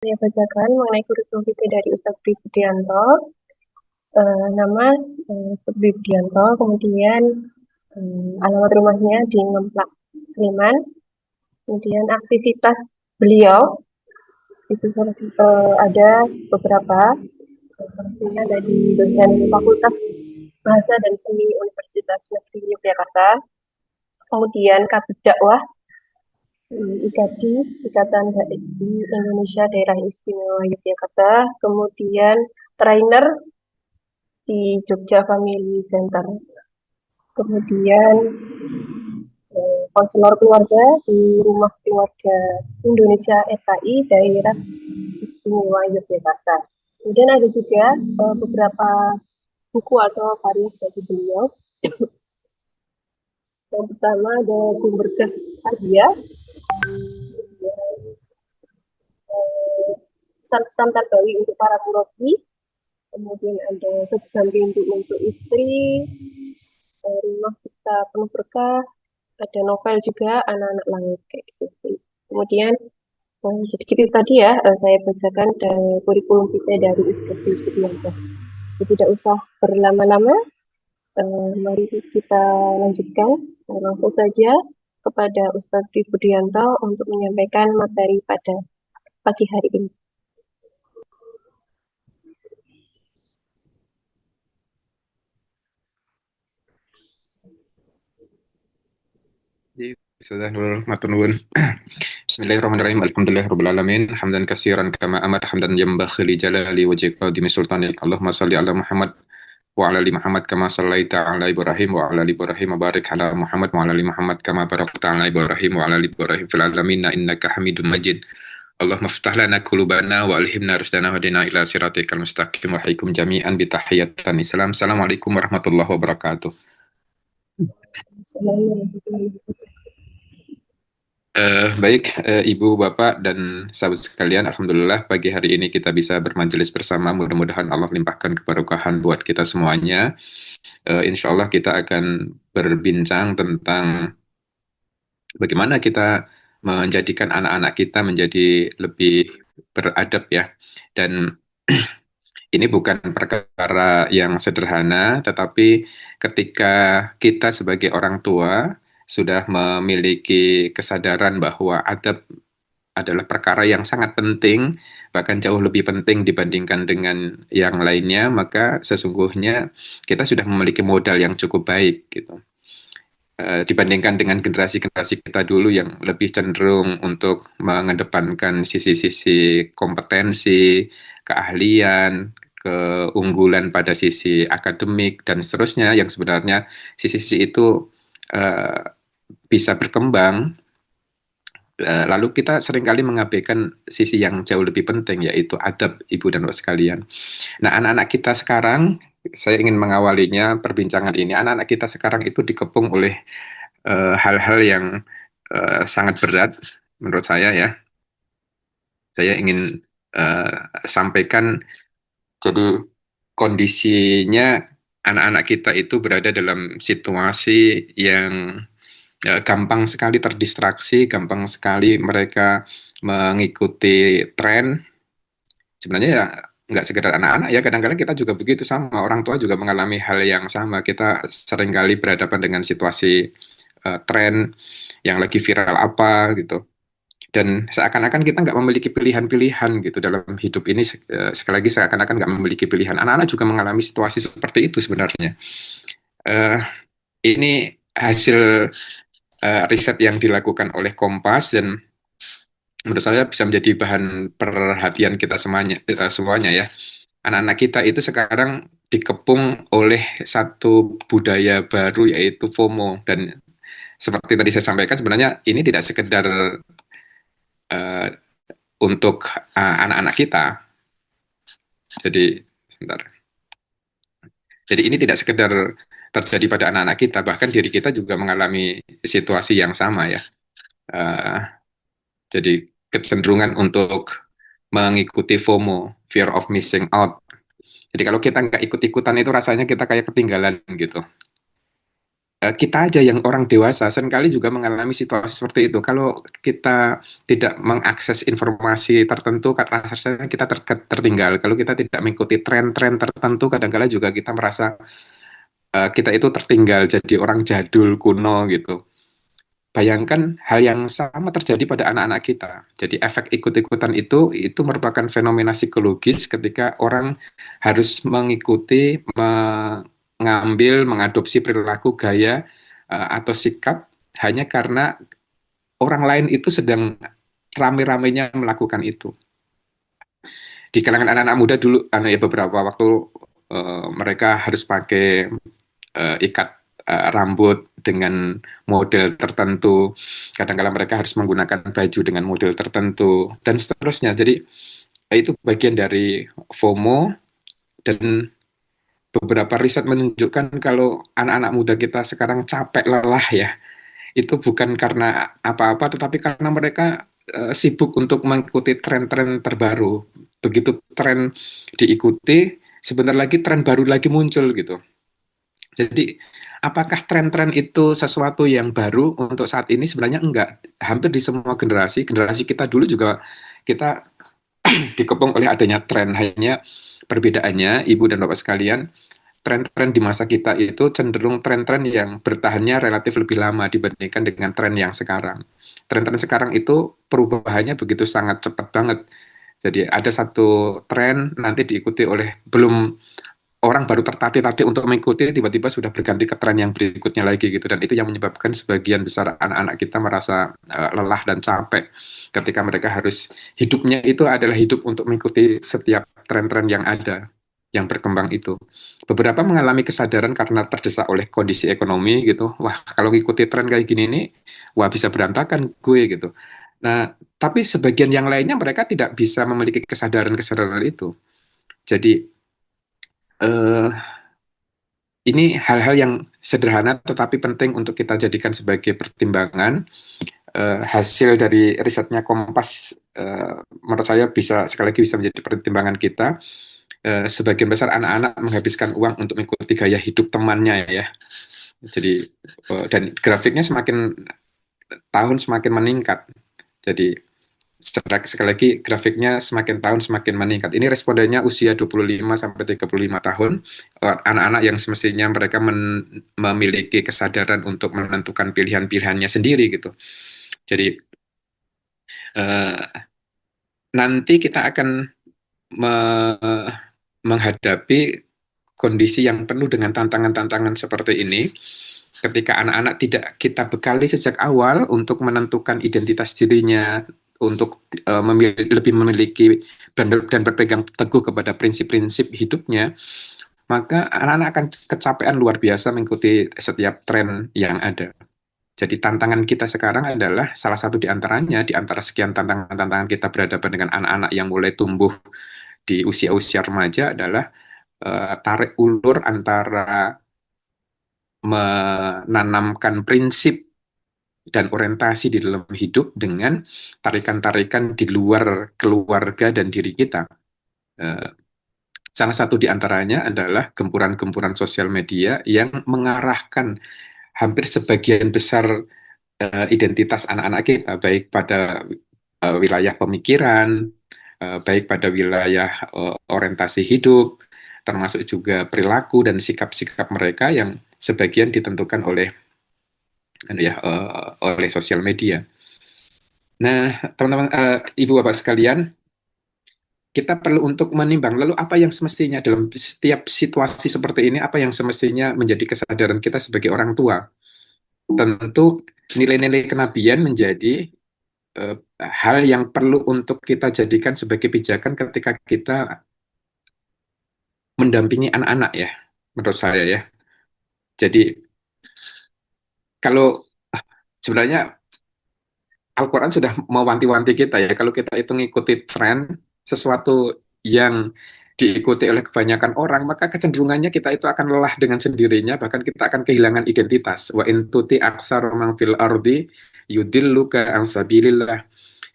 Saya bacakan mengenai kurikulum vitae dari Ustadz Dwi Budianto. Nama Ustadz Dwi Budianto, kemudian alamat rumahnya di Ngemplak, Sleman. Kemudian aktivitas beliau itu ada beberapa, salah satunya dari dosen Fakultas Bahasa dan Seni Universitas Negeri Yogyakarta. Kemudian kabit dakwah IKADI, Ikatan Dai Indonesia Daerah Istimewa Yogyakarta, kemudian trainer di Jogja Family Center, kemudian konselor keluarga di Rumah Keluarga Indonesia FKI Daerah Istimewa Yogyakarta. Kemudian ada juga beberapa buku atau karya dari beliau. Yang pertama ada Gumbergah Adia, pesan-pesan terbaik untuk para murabi, kemudian ada sejuta rindu untuk istri, rumah kita penuh berkah, ada novel juga anak-anak langit kayak gitu. Kemudian jadi gitu tadi ya, saya bacakan dari kurikulum vitae dari Ustadz Budianto. Tidak usah berlama-lama, mari kita lanjutkan langsung saja kepada Ustadz Budianto untuk menyampaikan materi pada pagi hari ini. Bismillahirrahmanirrahim. Matur nuwun. Bismillahirrahmanirrahim. Alhamdulillahirabbil alamin. Hamdan katsiran kama amar hamdan yambaghi li jalali wajhi qadimi sultanik. Allahumma shalli ala Muhammad wa ala ali Muhammad kama shallaita ala Ibrahim wa ala ali Ibrahim wa barik ala Muhammad wa ala ali Muhammad kama barakta ala Ibrahim wa ala ali Ibrahim fil alamin innaka Hamidum Majid. Allahumma ftah lana qulubana wa alhimna rusdana wa hadina ila siratikal mustaqim wa haykum jami'an bi tahiyyatan Islam. Assalamualaikum warahmatullahi wabarakatuh. Baik, Ibu, Bapak, dan sahabat sekalian, Alhamdulillah pagi hari ini kita bisa bermajelis bersama. Mudah-mudahan Allah limpahkan keberkahan buat kita semuanya. Insya Allah kita akan berbincang tentang bagaimana kita menjadikan anak-anak kita menjadi lebih beradab ya. Dan ini bukan perkara yang sederhana, tetapi ketika kita sebagai orang tua sudah memiliki kesadaran bahwa adab adalah perkara yang sangat penting, bahkan jauh lebih penting dibandingkan dengan yang lainnya, maka sesungguhnya kita sudah memiliki modal yang cukup baik gitu. Dibandingkan dengan generasi-generasi kita dulu yang lebih cenderung untuk mengedepankan sisi-sisi kompetensi, keahlian, keunggulan pada sisi akademik dan seterusnya yang sebenarnya sisi-sisi itu uh, bisa berkembang. Lalu kita seringkali mengabaikan sisi yang jauh lebih penting yaitu adab, Ibu dan Bapak sekalian. Nah, anak-anak kita sekarang, saya ingin mengawalinya perbincangan ini. Anak-anak kita sekarang itu dikepung oleh hal-hal yang sangat berat menurut saya ya. Saya ingin uh, sampaikan, jadi kondisinya anak-anak kita itu berada dalam situasi yang gampang sekali terdistraksi, gampang sekali mereka mengikuti tren. Sebenarnya ya nggak sekedar anak-anak ya, kadang-kadang kita juga begitu sama. Orang tua juga mengalami hal yang sama. Kita seringkali berhadapan dengan situasi tren yang lagi viral apa gitu. Dan seakan-akan kita nggak memiliki pilihan-pilihan gitu dalam hidup ini. Sekali lagi seakan-akan nggak memiliki pilihan. Anak-anak juga mengalami situasi seperti itu sebenarnya. Eh, ini hasil riset yang dilakukan oleh Kompas dan menurut saya bisa menjadi bahan perhatian kita semuanya ya. Anak-anak kita itu sekarang dikepung oleh satu budaya baru yaitu FOMO, dan seperti tadi saya sampaikan sebenarnya ini tidak sekedar uh, untuk anak-anak kita. Jadi sebentar. Jadi ini tidak sekedar terjadi pada anak-anak kita, bahkan diri kita juga mengalami situasi yang sama ya. Uh, jadi kecenderungan untuk mengikuti FOMO, fear of missing out. Jadi kalau kita nggak ikut-ikutan itu rasanya kita kayak ketinggalan gitu. kita aja yang orang dewasa seringkali juga mengalami situasi seperti itu. Kalau kita tidak mengakses informasi tertentu, karena rasanya kita tertinggal. Kalau kita tidak mengikuti tren-tren tertentu, kadang-kala juga kita merasa kita itu tertinggal, jadi orang jadul kuno gitu. Bayangkan hal yang sama terjadi pada anak-anak kita. Jadi efek ikut-ikutan itu merupakan fenomena psikologis ketika orang harus mengikuti, mengambil, mengadopsi perilaku, gaya, atau sikap hanya karena orang lain itu sedang rame-ramenya melakukan itu. Di kalangan anak-anak muda dulu, ya beberapa waktu mereka harus pakai ikat rambut dengan model tertentu. Kadang-kadang mereka harus menggunakan baju dengan model tertentu dan seterusnya. Jadi itu bagian dari FOMO dan beberapa riset menunjukkan kalau anak-anak muda kita sekarang capek lelah ya. Itu bukan karena apa-apa tetapi karena mereka sibuk untuk mengikuti tren-tren terbaru. Begitu tren diikuti, sebentar lagi tren baru lagi muncul gitu. Jadi, apakah tren-tren itu sesuatu yang baru untuk saat ini? Sebenarnya enggak. Hampir di semua generasi, generasi kita dulu juga kita dikepung oleh adanya tren. Hanya perbedaannya, Ibu dan Bapak sekalian, tren-tren di masa kita itu cenderung tren-tren yang bertahannya relatif lebih lama dibandingkan dengan tren yang sekarang. Tren-tren sekarang itu perubahannya begitu sangat cepat banget. Jadi ada satu tren nanti diikuti oleh belum orang baru tertatih-tatih untuk mengikuti tiba-tiba sudah berganti ke tren yang berikutnya lagi gitu dan itu yang menyebabkan sebagian besar anak-anak kita merasa lelah dan capek ketika mereka harus hidupnya itu adalah hidup untuk mengikuti setiap tren-tren yang ada yang berkembang itu. Beberapa mengalami kesadaran karena terdesak oleh kondisi ekonomi gitu. Wah, kalau ngikuti tren kayak gini nih, wah bisa berantakan gue gitu. Nah, tapi sebagian yang lainnya mereka tidak bisa memiliki kesadaran-kesadaran itu. Jadi eh, ini hal-hal yang sederhana tetapi penting untuk kita jadikan sebagai pertimbangan. Hasil dari risetnya Kompas, menurut saya bisa sekali lagi bisa menjadi pertimbangan kita. Sebagian besar anak-anak menghabiskan uang untuk mengikuti gaya hidup temannya ya. Jadi dan grafiknya semakin tahun semakin meningkat. Jadi sekali lagi grafiknya semakin tahun semakin meningkat. Ini respondennya usia 25 sampai 35 tahun. Anak-anak yang semestinya mereka memiliki kesadaran untuk menentukan pilihan-pilihannya sendiri gitu. Jadi eh, nanti kita akan menghadapi kondisi yang penuh dengan tantangan-tantangan seperti ini ketika anak-anak tidak kita bekali sejak awal untuk menentukan identitas dirinya, untuk lebih memiliki dan berpegang teguh kepada prinsip-prinsip hidupnya, maka anak-anak akan kecapean luar biasa mengikuti setiap tren yang ada. Jadi tantangan kita sekarang adalah salah satu di antaranya, di antara sekian tantangan-tantangan kita berhadapan dengan anak-anak yang mulai tumbuh di usia-usia remaja adalah tarik ulur antara menanamkan prinsip dan orientasi di dalam hidup dengan tarikan-tarikan di luar keluarga dan diri kita. Eh, Salah satu di antaranya adalah gempuran-gempuran sosial media yang mengarahkan hampir sebagian besar identitas anak-anak kita, baik pada wilayah pemikiran, baik pada wilayah orientasi hidup, termasuk juga perilaku dan sikap-sikap mereka yang sebagian ditentukan oleh oleh sosial media. Nah, teman-teman, ibu bapak sekalian, kita perlu untuk menimbang lalu apa yang semestinya dalam setiap situasi seperti ini, apa yang semestinya menjadi kesadaran kita sebagai orang tua. Tentu nilai-nilai kenabian menjadi hal yang perlu untuk kita jadikan sebagai pijakan ketika kita mendampingi anak-anak ya, menurut saya ya. Jadi kalau sebenarnya Al-Quran sudah mewanti-wanti kita ya, kalau kita itu ngikuti tren, sesuatu yang diikuti oleh kebanyakan orang, maka kecenderungannya kita itu akan lelah dengan sendirinya, bahkan kita akan kehilangan identitas. Wa in tuti aksar man fil ardi yudilluka an sabilillah.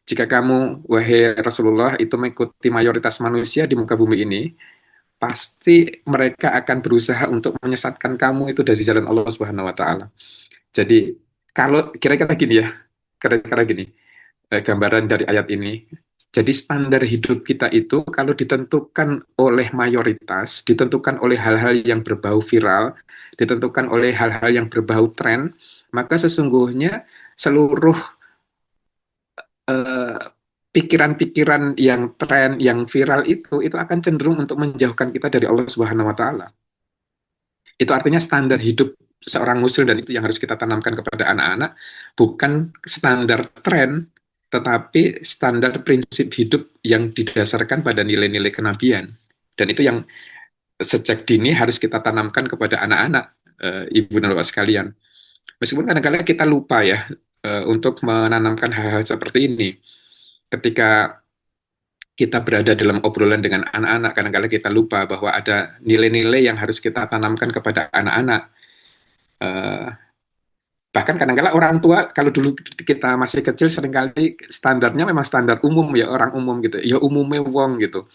Jika kamu, wahai Rasulullah, itu mengikuti mayoritas manusia di muka bumi ini, pasti mereka akan berusaha untuk menyesatkan kamu itu dari jalan Allah Subhanahu wa taala. Jadi kalau kira-kira gini ya, kira-kira gini, gambaran dari ayat ini. Jadi standar hidup kita itu kalau ditentukan oleh mayoritas, ditentukan oleh hal-hal yang berbau viral, ditentukan oleh hal-hal yang berbau tren, maka sesungguhnya seluruh eh, pikiran-pikiran yang tren, yang viral itu akan cenderung untuk menjauhkan kita dari Allah Subhanahu wa taala. Itu artinya standar hidup seorang muslim dan itu yang harus kita tanamkan kepada anak-anak, bukan standar tren, tetapi standar prinsip hidup yang didasarkan pada nilai-nilai kenabian. Dan itu yang sejak dini harus kita tanamkan kepada anak-anak, ibu dan bapak sekalian. Meskipun kadang-kadang kita lupa ya untuk menanamkan hal-hal seperti ini. Ketika kita berada dalam obrolan dengan anak-anak, kadang-kadang kita lupa bahwa ada nilai-nilai yang harus kita tanamkan kepada anak-anak. Eh, Bahkan kadang-kadang orang tua, kalau dulu kita masih kecil, seringkali standarnya memang standar umum ya, orang umum gitu. Ya umumnya wong gitu.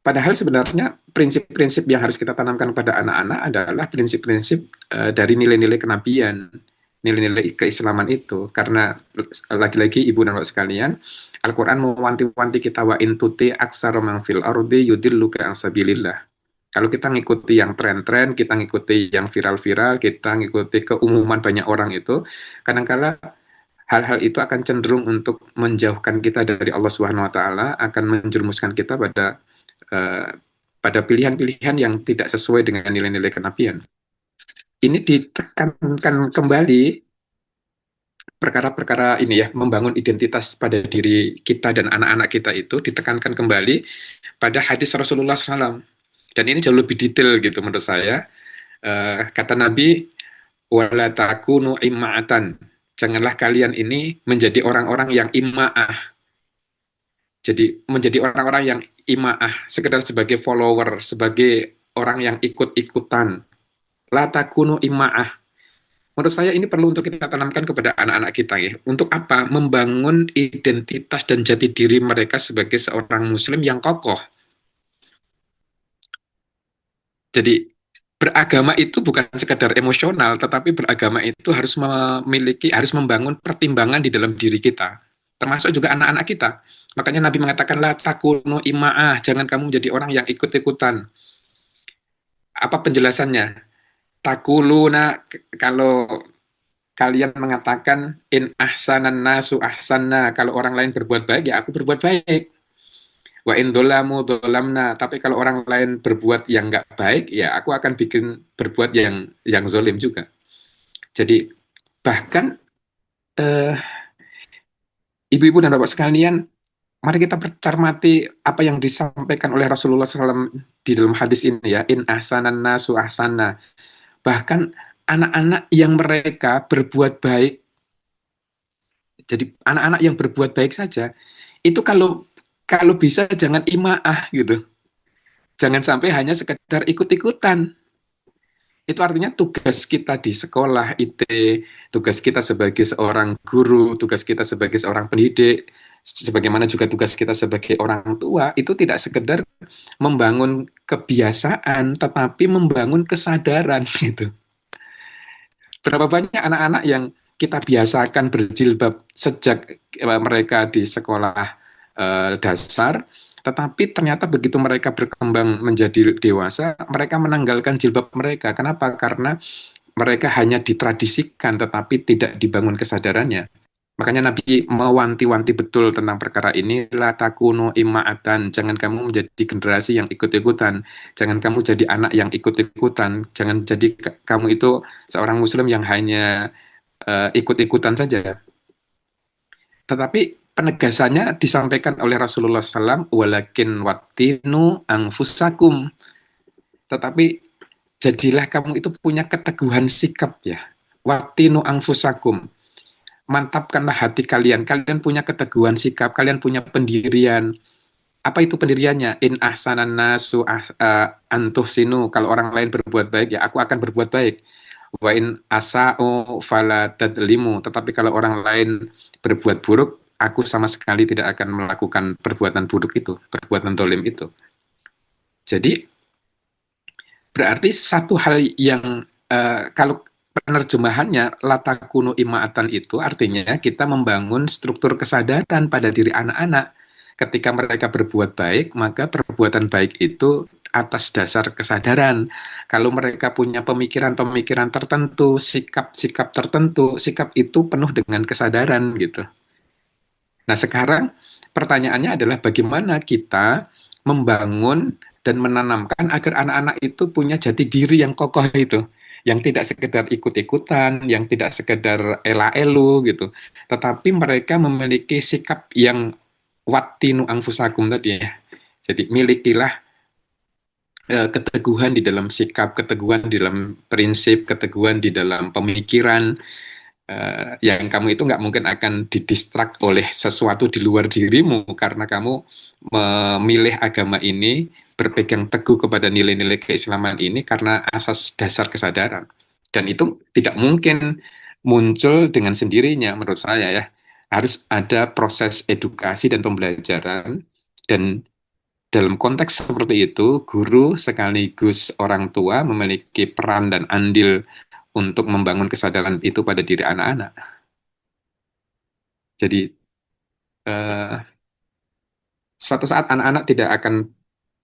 Padahal sebenarnya prinsip-prinsip yang harus kita tanamkan pada anak-anak adalah prinsip-prinsip dari nilai-nilai kenabian, nilai-nilai keislaman itu. Karena lagi-lagi ibu dan bapak sekalian, Al-Quran mewanti-wanti kita wa in tuti aksara man fil ardi yudilluka an sabilillah. Kalau kita ngikuti yang tren-tren, kita ngikuti yang viral-viral, kita ngikuti keumuman banyak orang itu, kadang-kala hal-hal itu akan cenderung untuk menjauhkan kita dari Allah Subhanahu wa taala, akan menjerumuskan kita eh, pada pilihan-pilihan yang tidak sesuai dengan nilai-nilai kenabian. Ini ditekankan kembali perkara-perkara ini ya, membangun identitas pada diri kita dan anak-anak kita itu ditekankan kembali pada hadis Rasulullah SAW. Dan ini jauh lebih detail gitu menurut saya. Kata Nabi, wala takunu imma'atan. Janganlah kalian ini menjadi orang-orang yang imma'ah. Jadi menjadi orang-orang yang ima'ah, sekedar sebagai follower, sebagai orang yang ikut-ikutan. La takunu ima'ah. Menurut saya ini perlu untuk kita tanamkan kepada anak-anak kita ya. Untuk apa? Membangun identitas dan jati diri mereka sebagai seorang muslim yang kokoh. Jadi beragama itu bukan sekadar emosional, tetapi beragama itu harus memiliki, harus membangun pertimbangan di dalam diri kita, termasuk juga anak-anak kita. Makanya Nabi mengatakan, la takunu ima'ah, jangan kamu menjadi orang yang ikut-ikutan. Apa penjelasannya? Takuluna, kalau kalian mengatakan, in ahsanan nasu ahsanna, kalau orang lain berbuat baik, ya aku berbuat baik. Wa in dolamu dolamna, tapi kalau orang lain berbuat yang nggak baik, ya aku akan bikin berbuat yang zolim juga. Jadi bahkan eh, ibu-ibu dan bapak sekalian, mari kita cermati apa yang disampaikan oleh Rasulullah SAW di dalam hadis ini ya, in ahsanan nasu ahsana. Bahkan anak-anak yang mereka berbuat baik, jadi anak-anak yang berbuat baik saja, itu kalau kalau bisa jangan imaah gitu. Jangan sampai hanya sekedar ikut-ikutan. Itu artinya tugas kita di sekolah IT, tugas kita sebagai seorang guru, tugas kita sebagai seorang pendidik, sebagaimana juga tugas kita sebagai orang tua, itu tidak sekedar membangun kebiasaan, tetapi membangun kesadaran gitu. Berapa banyak anak-anak yang kita biasakan berjilbab sejak mereka di sekolah dasar, tetapi ternyata begitu mereka berkembang menjadi dewasa, mereka menanggalkan jilbab mereka. Kenapa? Karena mereka hanya ditradisikan, tetapi tidak dibangun kesadarannya. Makanya Nabi mewanti-wanti betul tentang perkara ini, la takunu imma'atan, jangan kamu menjadi generasi yang ikut-ikutan, jangan kamu jadi anak yang ikut-ikutan, jangan jadi kamu itu seorang muslim yang hanya ikut-ikutan saja. Tetapi penegasannya disampaikan oleh Rasulullah SAW, walakin wattinu anfusakum. Tetapi jadilah kamu itu punya keteguhan sikap ya. Wattinu anfusakum. Mantapkanlah hati kalian. Kalian punya keteguhan sikap, kalian punya pendirian. Apa itu pendiriannya? In ahsanan nasu antuhsinu. Kalau orang lain berbuat baik, ya aku akan berbuat baik. Wa in asa'u fala tadlimu. Tetapi kalau orang lain berbuat buruk, aku sama sekali tidak akan melakukan perbuatan buruk itu, perbuatan dolim itu. Jadi berarti satu hal yang kalau penerjemahannya latakunu imaatan itu artinya kita membangun struktur kesadaran pada diri anak-anak. Ketika mereka berbuat baik, maka perbuatan baik itu atas dasar kesadaran. Kalau mereka punya pemikiran-pemikiran tertentu, sikap-sikap tertentu, sikap itu penuh dengan kesadaran gitu. Nah, sekarang pertanyaannya adalah bagaimana kita membangun dan menanamkan agar anak-anak itu punya jati diri yang kokoh itu, yang tidak sekedar ikut-ikutan, yang tidak sekedar ela-elu gitu, tetapi mereka memiliki sikap yang wattinu anfusakum tadi ya. Jadi milikilah keteguhan di dalam sikap, keteguhan di dalam prinsip, keteguhan di dalam pemikiran, yang kamu itu nggak mungkin akan didistrak oleh sesuatu di luar dirimu karena kamu memilih agama ini, berpegang teguh kepada nilai-nilai keislaman ini karena asas dasar kesadaran. Dan itu tidak mungkin muncul dengan sendirinya menurut saya ya. Harus ada proses edukasi dan pembelajaran dan dalam konteks seperti itu, guru sekaligus orang tua memiliki peran dan andil untuk membangun kesadaran itu pada diri anak-anak. Jadi eh, suatu saat anak-anak tidak akan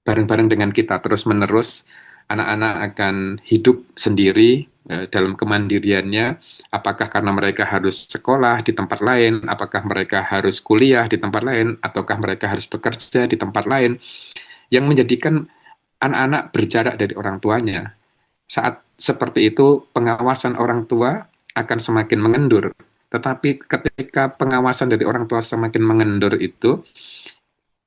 bareng-bareng dengan kita terus-menerus. Anak-anak akan hidup sendiri dalam kemandiriannya. Apakah karena mereka harus sekolah di tempat lain, apakah mereka harus kuliah di tempat lain, ataukah mereka harus bekerja di tempat lain, yang menjadikan anak-anak berjarak dari orang tuanya. Saat seperti itu, pengawasan orang tua akan semakin mengendur. Tetapi ketika pengawasan dari orang tua semakin mengendur itu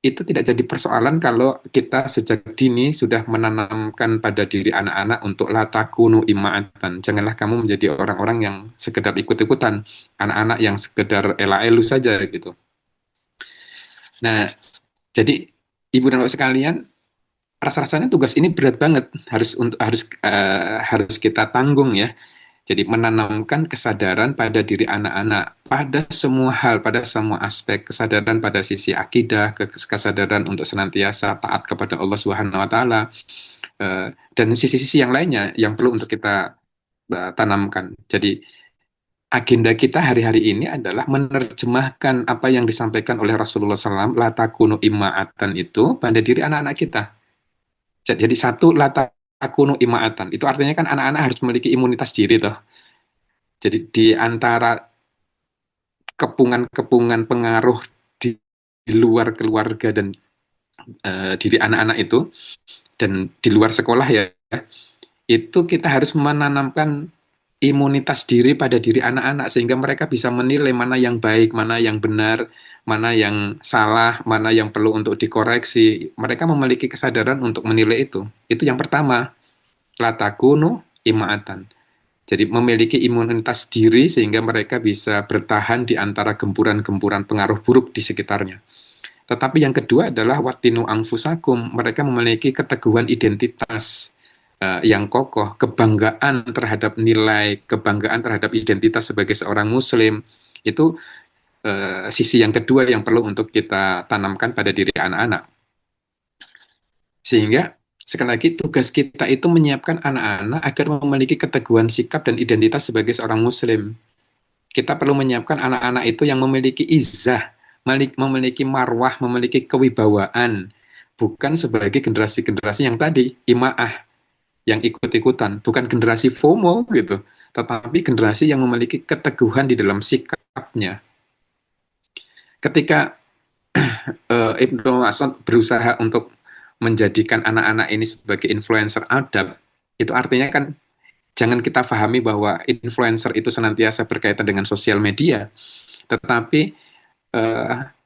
tidak jadi persoalan kalau kita sejak dini sudah menanamkan pada diri anak-anak untuk latakunu ima'atan. Janganlah kamu menjadi orang-orang yang sekedar ikut-ikutan, anak-anak yang sekedar ela-elu saja gitu. Nah, jadi ibu dan bapak sekalian, rasa-rasanya tugas ini berat banget, harus kita tanggung ya. Jadi menanamkan kesadaran pada diri anak-anak pada semua hal, pada semua aspek kesadaran pada sisi akidah, kesadaran untuk senantiasa taat kepada Allah Subhanahu wa taala, dan sisi-sisi yang lainnya yang perlu untuk kita tanamkan. Jadi agenda kita hari-hari ini adalah menerjemahkan apa yang disampaikan oleh Rasulullah SAW, la takunu imma'atan itu pada diri anak-anak kita. Jadi satu, la takunu imma'atan. Itu artinya kan anak-anak harus memiliki imunitas diri toh. Jadi di antara kepungan-kepungan pengaruh di luar keluarga dan diri anak-anak itu dan di luar sekolah ya, itu kita harus menanamkan imunitas diri pada diri anak-anak sehingga mereka bisa menilai mana yang baik, mana yang benar, mana yang salah, mana yang perlu untuk dikoreksi. Mereka memiliki kesadaran untuk menilai itu. Itu yang pertama, latakunu ima'atan. Jadi memiliki imunitas diri sehingga mereka bisa bertahan di antara gempuran-gempuran pengaruh buruk di sekitarnya. Tetapi yang kedua adalah watinu angfusakum. Mereka memiliki keteguhan identitas yang kokoh, kebanggaan terhadap nilai, kebanggaan terhadap identitas sebagai seorang Muslim. Itu sisi yang kedua yang perlu untuk kita tanamkan pada diri anak-anak. Sehingga sekali lagi tugas kita itu menyiapkan anak-anak agar memiliki keteguhan sikap dan identitas sebagai seorang Muslim. Kita perlu menyiapkan anak-anak itu yang memiliki izah, memiliki marwah, memiliki kewibawaan, bukan sebagai generasi-generasi yang tadi, imaah, yang ikut-ikutan, bukan generasi FOMO gitu, tetapi generasi yang memiliki keteguhan di dalam sikapnya. Ketika Ibnu Mas'ud berusaha untuk menjadikan anak-anak ini sebagai influencer adab, itu artinya kan jangan kita pahami bahwa influencer itu senantiasa berkaitan dengan sosial media, tetapi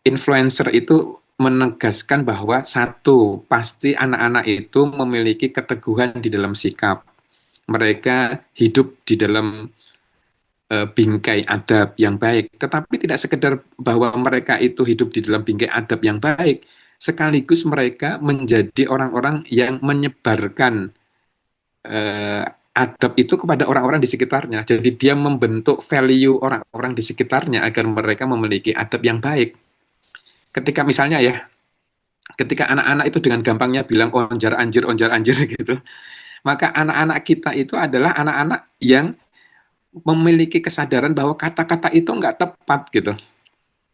influencer itu menegaskan bahwa satu, pasti anak-anak itu memiliki keteguhan di dalam sikap. Mereka hidup di dalam bingkai adab yang baik, tetapi tidak sekedar bahwa mereka itu hidup di dalam bingkai adab yang baik, sekaligus mereka menjadi orang-orang yang menyebarkan eh, adab itu kepada orang-orang di sekitarnya. Jadi dia membentuk value orang-orang di sekitarnya agar mereka memiliki adab yang baik. Ketika misalnya ya, ketika anak-anak itu dengan gampangnya bilang onjar anjir gitu, maka anak-anak kita itu adalah anak-anak yang memiliki kesadaran bahwa kata-kata itu nggak tepat gitu,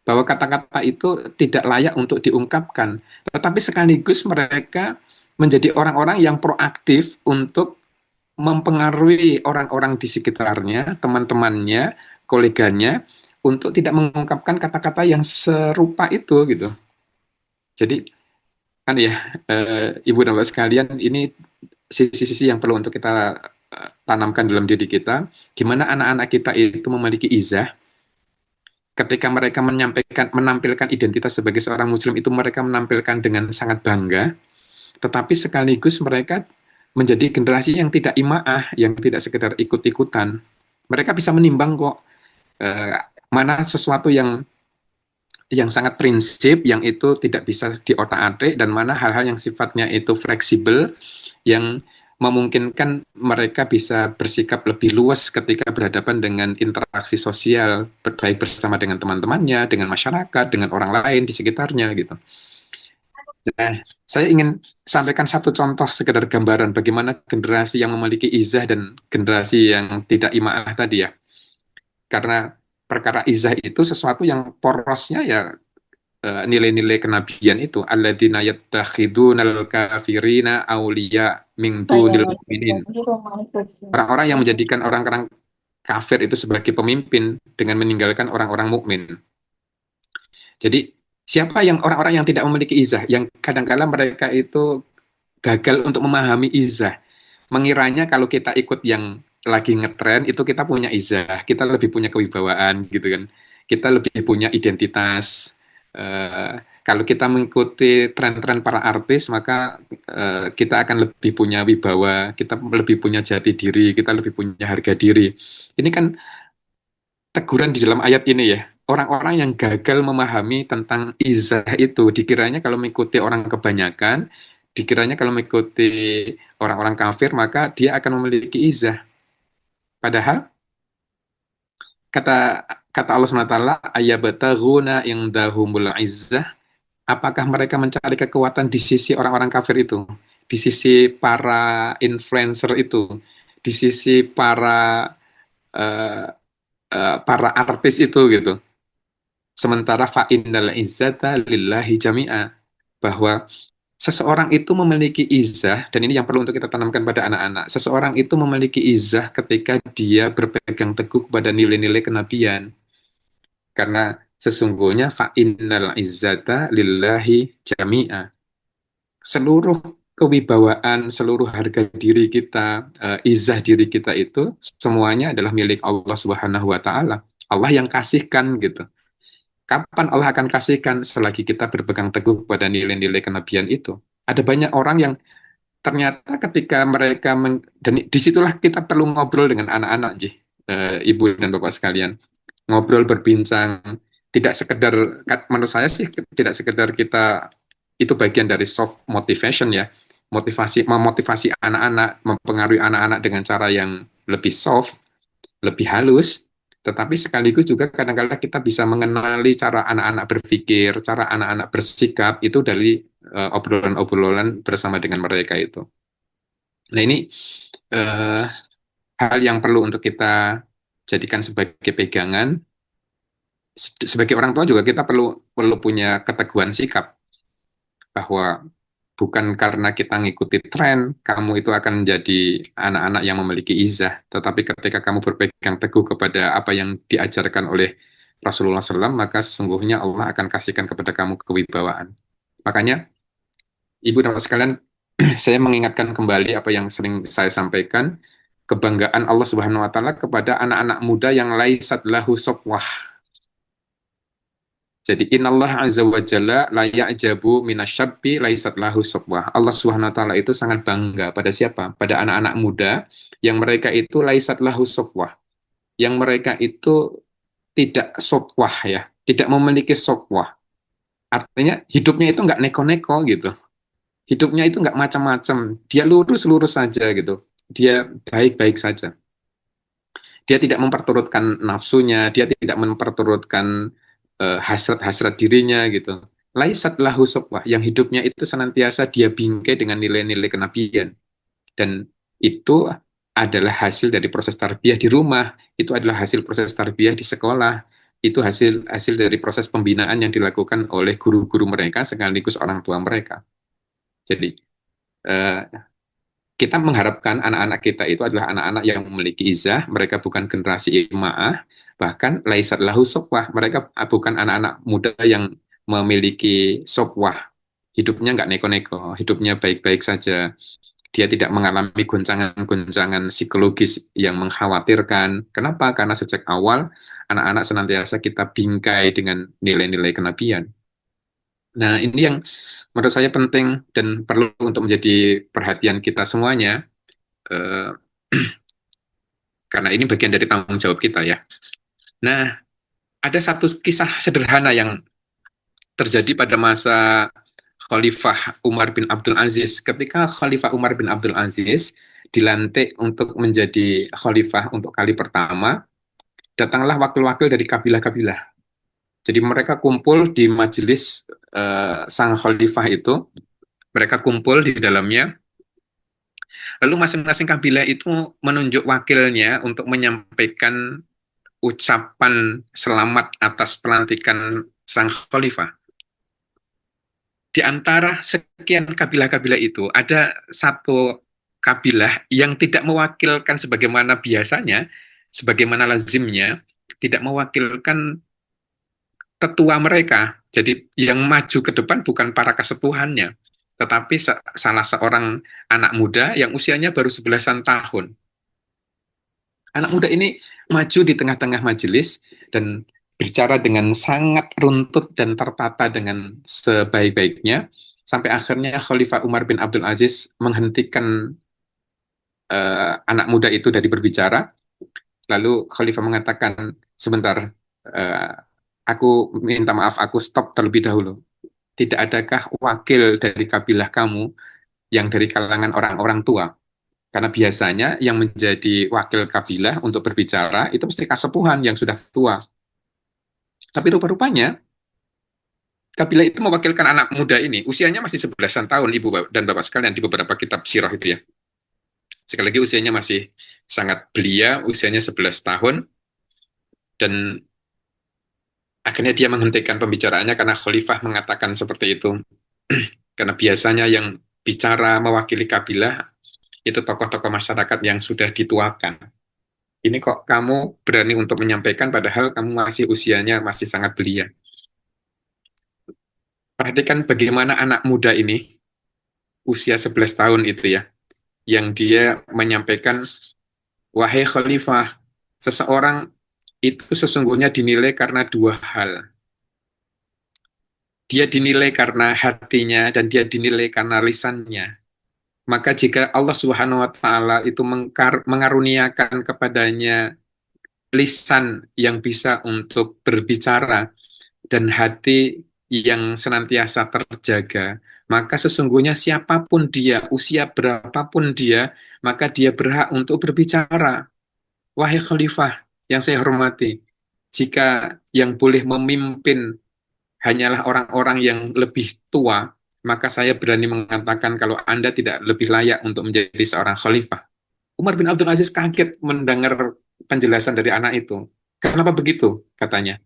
bahwa kata-kata itu tidak layak untuk diungkapkan. Tetapi sekaligus mereka menjadi orang-orang yang proaktif untuk mempengaruhi orang-orang di sekitarnya, teman-temannya, koleganya, untuk tidak mengungkapkan kata-kata yang serupa itu gitu. Jadi kan ya, Ibu dan Bapak sekalian, ini sisi-sisi yang perlu untuk kita tanamkan dalam diri kita. Gimana anak-anak kita itu memiliki izah ketika mereka menampilkan identitas sebagai seorang Muslim itu mereka menampilkan dengan sangat bangga, tetapi sekaligus mereka menjadi generasi yang tidak imaah, yang tidak sekedar ikut-ikutan. Mereka bisa menimbang kok eh, mana sesuatu yang sangat prinsip, yang itu tidak bisa diotak-atik, dan mana hal-hal yang sifatnya itu fleksibel, yang memungkinkan mereka bisa bersikap lebih luas ketika berhadapan dengan interaksi sosial, baik bersama dengan teman-temannya, dengan masyarakat, dengan orang lain di sekitarnya gitu. Nah, saya ingin sampaikan satu contoh sekedar gambaran bagaimana generasi yang memiliki izah dan generasi yang tidak imaah tadi ya. Karena perkara izah itu sesuatu yang porosnya ya nilai-nilai kenabian itu alladzina yattakhidunal kafirina auliya min dunil mu'minin. Orang-orang yang menjadikan orang-orang kafir itu sebagai pemimpin dengan meninggalkan orang-orang mukmin. Jadi siapa yang orang-orang yang tidak memiliki izah, yang kadang-kala mereka itu gagal untuk memahami izah, mengiranya kalau kita ikut yang lagi ngetren itu kita punya izah, kita lebih punya kewibawaan gitu kan, kita lebih punya identitas. Kalau kita mengikuti tren-tren para artis, maka kita akan lebih punya wibawa, kita lebih punya jati diri, kita lebih punya harga diri. Ini kan teguran di dalam ayat ini ya. Orang-orang yang gagal memahami tentang izah itu, dikiranya kalau mengikuti orang kebanyakan, dikiranya kalau mengikuti orang-orang kafir, maka dia akan memiliki izah. Padahal kata kata Allah SWT, ayabtaghuna indahumul izzah, apakah mereka mencari kekuatan di sisi orang-orang kafir itu, di sisi para influencer itu, di sisi eh, para artis itu gitu. Sementara fa'innal izzata lillahi jami'a, bahwa seseorang itu memiliki izah, dan ini yang perlu untuk kita tanamkan pada anak-anak. Seseorang itu memiliki izah ketika dia berpegang teguh pada nilai-nilai kenabian. Karena sesungguhnya fa'innal izzata lillahi jami'a. Seluruh kewibawaan, seluruh harga diri kita, izah diri kita itu semuanya adalah milik Allah Subhanahu wa taala. Allah yang kasihkan gitu. Kapan Allah akan kasihkan selagi kita berpegang teguh pada nilai-nilai kenabian itu? Ada banyak orang yang ternyata ketika mereka dan disitulah kita perlu ngobrol dengan anak-anak, ibu dan bapak sekalian, ngobrol berbincang, tidak sekedar, menurut saya sih tidak sekedar kita itu bagian dari soft motivation ya, memotivasi anak-anak, mempengaruhi anak-anak dengan cara yang lebih soft, lebih halus, tetapi sekaligus juga kadang-kadang kita bisa mengenali cara anak-anak berpikir, cara anak-anak bersikap itu dari obrolan-obrolan bersama dengan mereka itu. Nah ini uh, hal yang perlu untuk kita jadikan sebagai pegangan. Sebagai orang tua juga kita perlu perlu punya keteguhan sikap bahwa bukan karena kita ngikuti tren, kamu itu akan menjadi anak-anak yang memiliki izah. Tetapi ketika kamu berpegang teguh kepada apa yang diajarkan oleh Rasulullah SAW, maka sesungguhnya Allah akan kasihkan kepada kamu kewibawaan. Makanya, Ibu dan Bapak sekalian, saya mengingatkan kembali apa yang sering saya sampaikan, kebanggaan Allah Subhanahu wa taala kepada anak-anak muda yang laisat lahu sofwah. Jadi inallah azza wa jalla la ya'jabu minasyabbi laisat lahu sofwah. Allah Subhanahu wa taala itu sangat bangga pada siapa? Pada anak-anak muda yang mereka itu laisat lahu sofwah. Yang mereka itu tidak sofwah ya, tidak memiliki sofwah. Artinya hidupnya itu nggak neko-neko gitu. Hidupnya itu nggak macam-macam. Dia lurus-lurus saja gitu. Dia baik-baik saja. Dia tidak memperturutkan nafsunya, dia tidak memperturutkan hasrat-hasrat dirinya gitu. laisat lahu sopwah, yang hidupnya itu senantiasa dia bingkai dengan nilai-nilai kenabian. Dan itu adalah hasil dari proses tarbiyah di rumah, itu adalah hasil proses tarbiyah di sekolah, itu hasil hasil dari proses pembinaan yang dilakukan oleh guru-guru mereka sekaligus orang tua mereka. Jadi eh, kita mengharapkan anak-anak kita itu adalah anak-anak yang memiliki izah, mereka bukan generasi ima'ah, bahkan laisat lahu sopwah, mereka bukan anak-anak muda yang memiliki sopwah, hidupnya nggak neko-neko, hidupnya baik-baik saja, dia tidak mengalami goncangan-goncangan psikologis yang mengkhawatirkan. Kenapa? Karena sejak awal anak-anak senantiasa kita bingkai dengan nilai-nilai kenabian. Nah, ini yang menurut saya penting dan perlu untuk menjadi perhatian kita semuanya, eh, karena ini bagian dari tanggung jawab kita ya. Nah, ada satu kisah sederhana yang terjadi pada masa Khalifah Umar bin Abdul Aziz. Ketika Khalifah Umar bin Abdul Aziz dilantik untuk menjadi khalifah untuk kali pertama, datanglah wakil-wakil dari kabilah-kabilah. Jadi mereka kumpul di majelis sang khalifah itu, mereka kumpul di dalamnya, lalu masing-masing kabilah itu menunjuk wakilnya untuk menyampaikan ucapan selamat atas pelantikan sang khalifah. Di antara sekian kabilah-kabilah itu, ada satu kabilah yang tidak mewakilkan sebagaimana biasanya, sebagaimana lazimnya, tidak mewakilkan tetua mereka. Jadi yang maju ke depan bukan para kesepuhannya, tetapi salah seorang anak muda yang usianya baru 11-an tahun. Anak muda ini maju di tengah-tengah majelis dan bicara dengan sangat runtut dan tertata dengan sebaik-baiknya, sampai akhirnya Khalifah Umar bin Abdul Aziz menghentikan anak muda itu dari berbicara. Lalu Khalifah mengatakan, sebentar, uh, aku minta maaf, aku stop terlebih dahulu. Tidak adakah wakil dari kabilah kamu yang dari kalangan orang-orang tua? Karena biasanya yang menjadi wakil kabilah untuk berbicara itu mesti kasepuhan yang sudah tua. Tapi rupa-rupanya kabilah itu mewakilkan anak muda ini. Usianya masih 11-an tahun, Ibu dan Bapak sekalian, di beberapa kitab sirah itu ya. Sekali lagi usianya masih sangat belia, usianya 11 tahun. Dan akhirnya dia menghentikan pembicaraannya karena khalifah mengatakan seperti itu. Karena biasanya yang bicara mewakili kabilah itu tokoh-tokoh masyarakat yang sudah dituakan. Ini kok kamu berani untuk menyampaikan padahal kamu masih usianya masih sangat belia. Perhatikan bagaimana anak muda ini, usia 11 tahun itu ya, yang dia menyampaikan, wahai khalifah, seseorang itu sesungguhnya dinilai karena dua hal. Dia dinilai karena hatinya dan dia dinilai karena lisannya. Maka jika Allah Subhanahu wa taala itu mengaruniakan kepadanya lisan yang bisa untuk berbicara dan hati yang senantiasa terjaga, maka sesungguhnya siapapun dia, usia berapapun dia, maka dia berhak untuk berbicara. Wahai khalifah yang saya hormati, jika yang boleh memimpin hanyalah orang-orang yang lebih tua, maka saya berani mengatakan kalau Anda tidak lebih layak untuk menjadi seorang khalifah. Umar bin Abdul Aziz kaget mendengar penjelasan dari anak itu. Kenapa begitu? Katanya.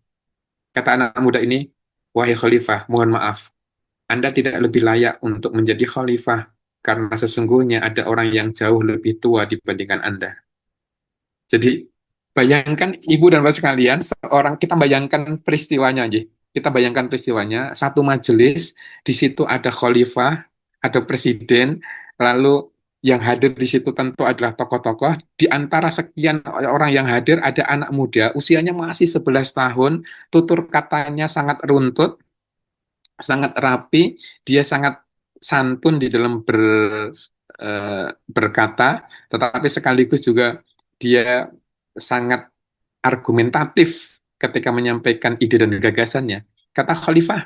Kata anak muda ini, wahai khalifah, mohon maaf, Anda tidak lebih layak untuk menjadi khalifah karena sesungguhnya ada orang yang jauh lebih tua dibandingkan Anda. Jadi bayangkan ibu dan bapak sekalian, kita bayangkan peristiwanya aja. Kita bayangkan peristiwanya, satu majelis, di situ ada khalifah, ada presiden, lalu yang hadir di situ tentu adalah tokoh-tokoh. Di antara sekian orang yang hadir ada anak muda, usianya masih 11 tahun, tutur katanya sangat runtut, sangat rapi, dia sangat santun di dalam berkata, tetapi sekaligus juga dia sangat argumentatif ketika menyampaikan ide dan gagasannya. Kata Khalifah,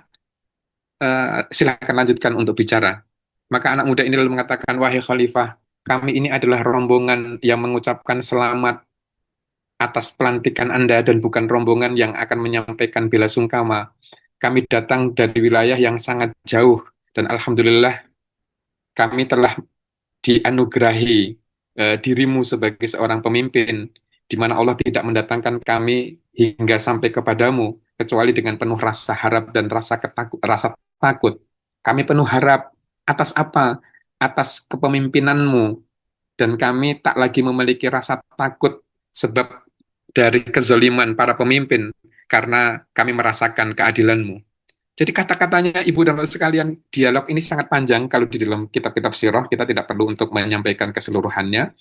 silakan lanjutkan untuk bicara. Maka anak muda ini lalu mengatakan, wahai Khalifah, kami ini adalah rombongan yang mengucapkan selamat atas pelantikan Anda dan bukan rombongan yang akan menyampaikan bela sungkawa. kami datang dari wilayah yang sangat jauh dan alhamdulillah kami telah dianugerahi dirimu sebagai seorang pemimpin, di mana Allah tidak mendatangkan kami hingga sampai kepadamu, kecuali dengan penuh rasa harap dan rasa takut. Kami penuh harap atas apa? Atas kepemimpinanmu, dan kami tak lagi memiliki rasa takut sebab dari kezaliman para pemimpin, karena kami merasakan keadilanmu. Jadi kata-katanya Ibu dan Bapak sekalian, dialog ini sangat panjang. Kalau di dalam kitab-kitab sirah, kita tidak perlu untuk menyampaikan keseluruhannya.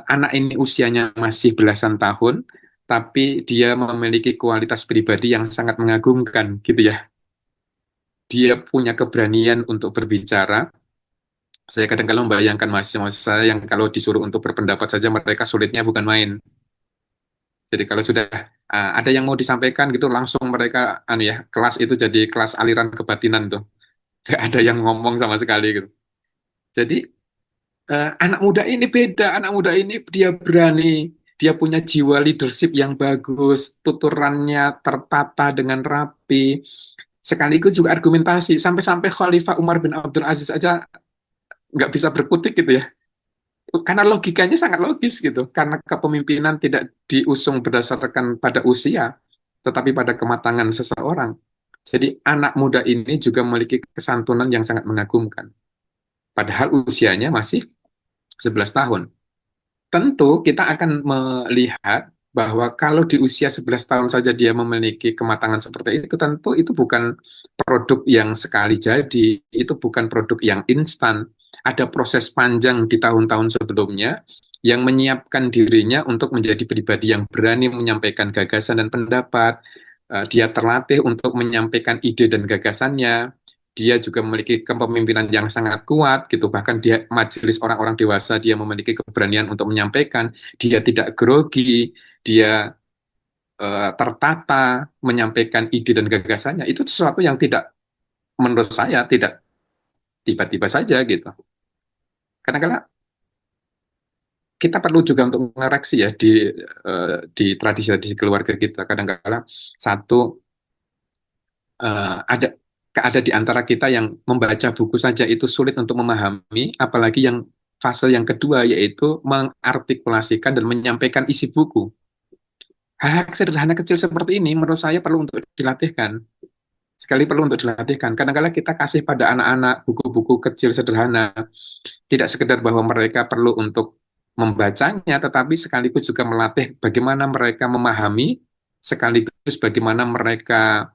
Anak ini usianya masih belasan tahun, tapi dia memiliki kualitas pribadi yang sangat mengagumkan, gitu ya. Dia punya keberanian untuk berbicara. Saya kadang-kadang membayangkan mahasiswa saya yang kalau disuruh untuk berpendapat saja mereka sulitnya bukan main. Jadi kalau sudah ada yang mau disampaikan gitu, langsung mereka, ya, kelas itu jadi kelas aliran kebatinan tuh. Gak ada yang ngomong sama sekali gitu. Jadi anak muda ini beda, anak muda ini dia berani, dia punya jiwa leadership yang bagus, tuturannya tertata dengan rapi, sekaligus juga argumentasi, sampai-sampai Khalifah Umar bin Abdul Aziz aja nggak bisa berkutik gitu ya. Karena logikanya sangat logis gitu, karena kepemimpinan tidak diusung berdasarkan pada usia, tetapi pada kematangan seseorang. Jadi anak muda ini juga memiliki kesantunan yang sangat mengagumkan. Padahal usianya masih 11 tahun. Tentu kita akan melihat bahwa kalau di usia 11 tahun saja dia memiliki kematangan seperti itu, tentu itu bukan produk yang sekali jadi, itu bukan produk yang instan. Ada proses panjang di tahun-tahun sebelumnya yang menyiapkan dirinya untuk menjadi pribadi yang berani menyampaikan gagasan dan pendapat. Dia terlatih untuk menyampaikan ide dan gagasannya, dia juga memiliki kepemimpinan yang sangat kuat gitu, bahkan dia majelis orang-orang dewasa dia memiliki keberanian untuk menyampaikan, dia tidak grogi, dia tertata menyampaikan ide dan gagasannya. Itu sesuatu yang tidak, menurut saya tidak tiba-tiba saja gitu. Kadang-kadang kita perlu juga untuk mengoreksi ya di tradisi-tradisi keluarga kita. Kadang-kadang satu, ada di antara kita yang membaca buku saja itu sulit untuk memahami, apalagi yang fase yang kedua yaitu mengartikulasikan dan menyampaikan isi buku. Hal sederhana kecil seperti ini menurut saya perlu untuk dilatihkan. Sekali perlu untuk dilatihkan. Kadang-kadang kita kasih pada anak-anak buku-buku kecil sederhana, tidak sekedar bahwa mereka perlu untuk membacanya, tetapi sekaligus juga melatih bagaimana mereka memahami, sekaligus bagaimana mereka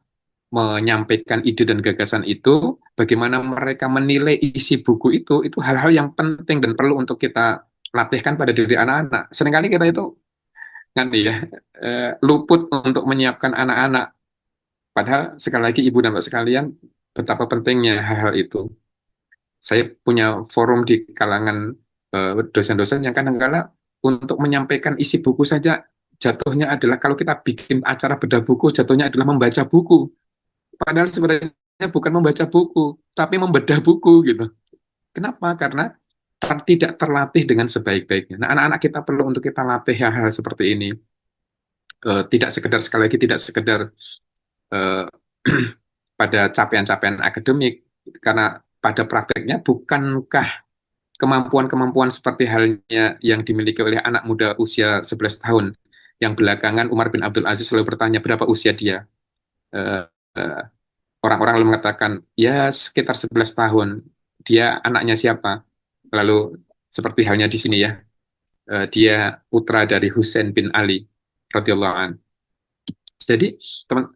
menyampaikan ide dan gagasan itu, bagaimana mereka menilai isi buku itu hal-hal yang penting dan perlu untuk kita latihkan pada diri anak-anak. Seringkali kita itu nanti ya luput untuk menyiapkan anak-anak. Padahal sekali lagi Ibu dan Bapak sekalian, betapa pentingnya hal-hal itu. Saya punya forum di kalangan dosen-dosen yang kadang-kala untuk menyampaikan isi buku saja jatuhnya adalah, kalau kita bikin acara bedah buku, jatuhnya adalah membaca buku. Padahal sebenarnya bukan membaca buku, tapi membedah buku gitu. Kenapa? Karena tidak terlatih dengan sebaik-baiknya. Nah, anak-anak kita perlu untuk kita latih hal-hal seperti ini. Tidak sekedar, sekali lagi, tidak sekedar eh, pada capaian-capaian akademik, karena pada prakteknya bukankah kemampuan-kemampuan seperti halnya yang dimiliki oleh anak muda usia 11 tahun, yang belakangan Umar bin Abdul Aziz selalu bertanya berapa usia dia. Eh, eh, Orang-orang lalu mengatakan, ya sekitar 11 tahun. Dia anaknya siapa? Lalu seperti halnya di sini ya, dia putra dari Husain bin Ali radhiyallahu an. Jadi teman,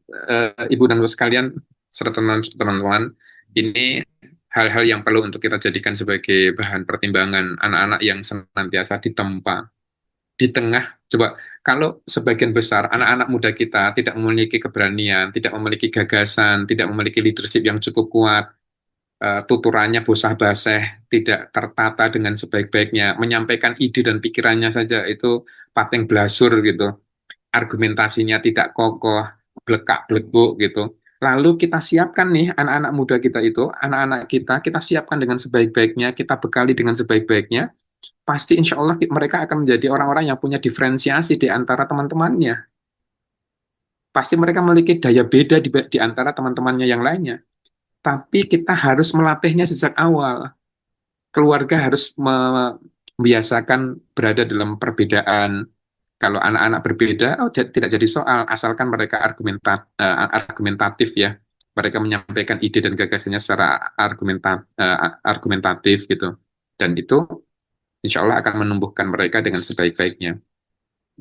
ibu dan bapak sekalian serta teman-teman, ini hal-hal yang perlu untuk kita jadikan sebagai bahan pertimbangan anak-anak yang senantiasa ditempa di tengah. Coba kalau sebagian besar anak-anak muda kita tidak memiliki keberanian, tidak memiliki gagasan, tidak memiliki leadership yang cukup kuat, tuturannya bosah baseh, tidak tertata dengan sebaik-baiknya, menyampaikan ide dan pikirannya saja itu pating blasur gitu, argumentasinya tidak kokoh, blekak-blekuk gitu. Lalu kita siapkan nih anak-anak muda kita itu, anak-anak kita siapkan dengan sebaik-baiknya, kita bekali dengan sebaik-baiknya, pasti insya Allah mereka akan menjadi orang-orang yang punya diferensiasi di antara teman-temannya. pasti mereka memiliki daya beda di antara teman-temannya yang lainnya. Tapi kita harus melatihnya sejak awal. Keluarga harus membiasakan berada dalam perbedaan. Kalau anak-anak berbeda, oh, tidak jadi soal, asalkan mereka argumentatif ya. Mereka menyampaikan ide dan gagasannya secara argumentatif gitu. Dan itu insya Allah akan menumbuhkan mereka dengan sebaik-baiknya.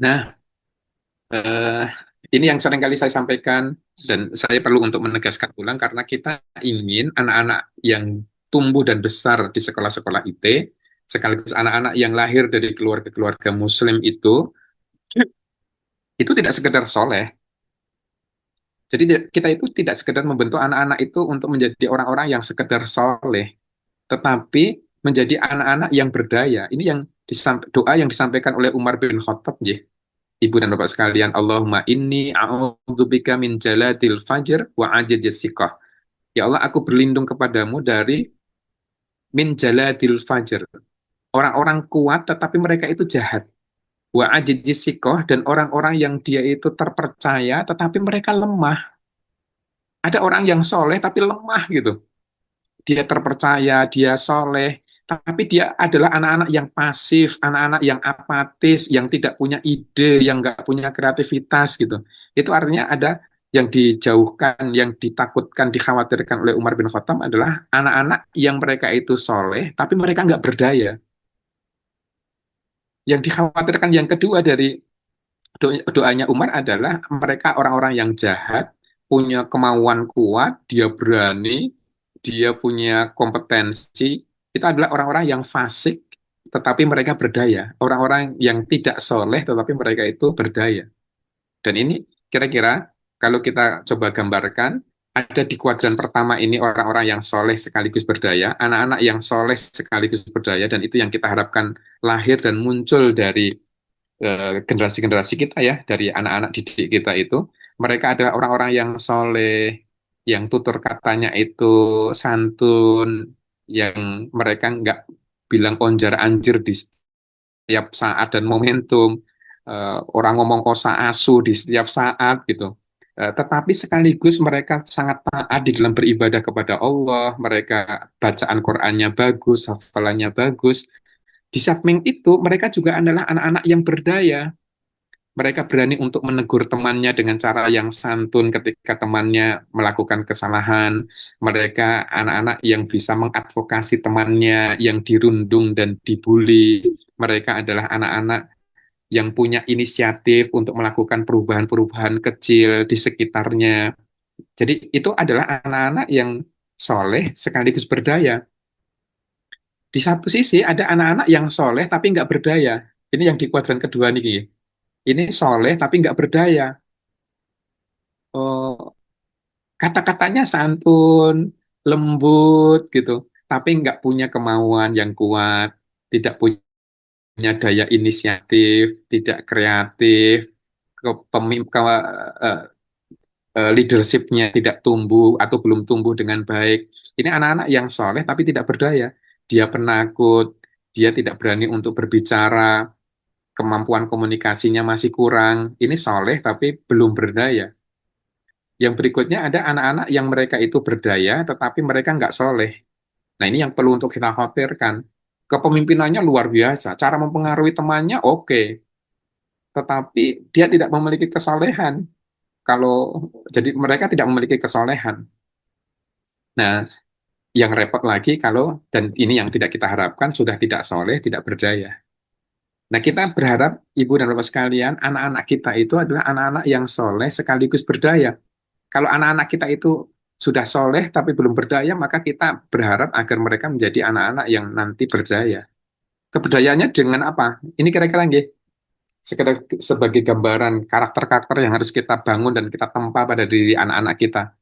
Nah, eh, ini yang sering kali saya sampaikan dan saya perlu untuk menegaskan ulang karena kita ingin anak-anak yang tumbuh dan besar di sekolah-sekolah IT, sekaligus anak-anak yang lahir dari keluarga-keluarga Muslim itu tidak sekedar soleh. Jadi kita itu tidak sekedar membentuk anak-anak itu untuk menjadi orang-orang yang sekedar soleh, tetapi menjadi anak-anak yang berdaya. Ini yang doa yang disampaikan oleh Umar bin Khattab, Ibu dan Bapak sekalian, Allahumma inni a'udzubika min jaladil fajr wa ajajis siqah. Ya Allah, aku berlindung kepadamu dari min jaladil fajr. Orang-orang kuat tetapi mereka itu jahat. Wa ajajis siqah, dan orang-orang yang dia itu terpercaya tetapi mereka lemah. Ada orang yang soleh tapi lemah gitu. Dia terpercaya, dia soleh, tapi dia adalah anak-anak yang pasif, anak-anak yang apatis, yang tidak punya ide, yang nggak punya kreativitas gitu. Itu artinya ada yang dijauhkan, yang ditakutkan, dikhawatirkan oleh Umar bin Khattab adalah anak-anak yang mereka itu soleh, tapi mereka nggak berdaya. Yang dikhawatirkan yang kedua dari doanya Umar adalah mereka orang-orang yang jahat, punya kemauan kuat, dia berani, dia punya kompetensi, itu adalah orang-orang yang fasik, tetapi mereka berdaya. Orang-orang yang tidak soleh, tetapi mereka itu berdaya. Dan ini kira-kira kalau kita coba gambarkan, ada di kuadran pertama ini orang-orang yang soleh sekaligus berdaya, anak-anak yang soleh sekaligus berdaya, dan itu yang kita harapkan lahir dan muncul dari generasi-generasi kita ya, dari anak-anak didik kita itu, mereka adalah orang-orang yang soleh, yang tutur katanya itu santun, yang mereka nggak bilang onjar anjir di setiap saat dan momentum, orang ngomong kosa asu di setiap saat gitu. Tetapi sekaligus mereka sangat taat di dalam beribadah kepada Allah, mereka bacaan Qur'annya bagus, hafalannya bagus. Di samping itu, mereka juga adalah anak-anak yang berdaya. Mereka berani untuk menegur temannya dengan cara yang santun ketika temannya melakukan kesalahan. Mereka anak-anak yang bisa mengadvokasi temannya yang dirundung dan dibully. Mereka adalah anak-anak yang punya inisiatif untuk melakukan perubahan-perubahan kecil di sekitarnya. Jadi itu adalah anak-anak yang soleh sekaligus berdaya. Di satu sisi ada anak-anak yang soleh tapi nggak berdaya. Ini yang di kuadran kedua nih. Ini soleh tapi nggak berdaya. Oh, kata-katanya santun, lembut gitu, tapi nggak punya kemauan yang kuat, tidak punya daya inisiatif, tidak kreatif, eh, leadershipnya tidak tumbuh atau belum tumbuh dengan baik. Ini anak-anak yang soleh tapi tidak berdaya. Dia penakut, dia tidak berani untuk berbicara, kemampuan komunikasinya masih kurang. Ini soleh tapi belum berdaya. Yang berikutnya ada anak-anak yang mereka itu berdaya, tetapi mereka nggak soleh. Nah, ini yang perlu untuk kita khawatirkan. Kepemimpinannya luar biasa, cara mempengaruhi temannya oke, tetapi dia tidak memiliki kesolehan. Kalau jadi mereka tidak memiliki kesolehan. Nah, yang repot lagi kalau dan ini yang tidak kita harapkan sudah tidak soleh, tidak berdaya. Nah, kita berharap ibu dan bapak sekalian, anak-anak kita itu adalah anak-anak yang soleh sekaligus berdaya. Kalau anak-anak kita itu sudah soleh tapi belum berdaya, maka kita berharap agar mereka menjadi anak-anak yang nanti berdaya. Keberdayaannya dengan apa? Ini kira-kira nggih, sekedar sebagai gambaran karakter-karakter yang harus kita bangun dan kita tempa pada diri anak-anak kita.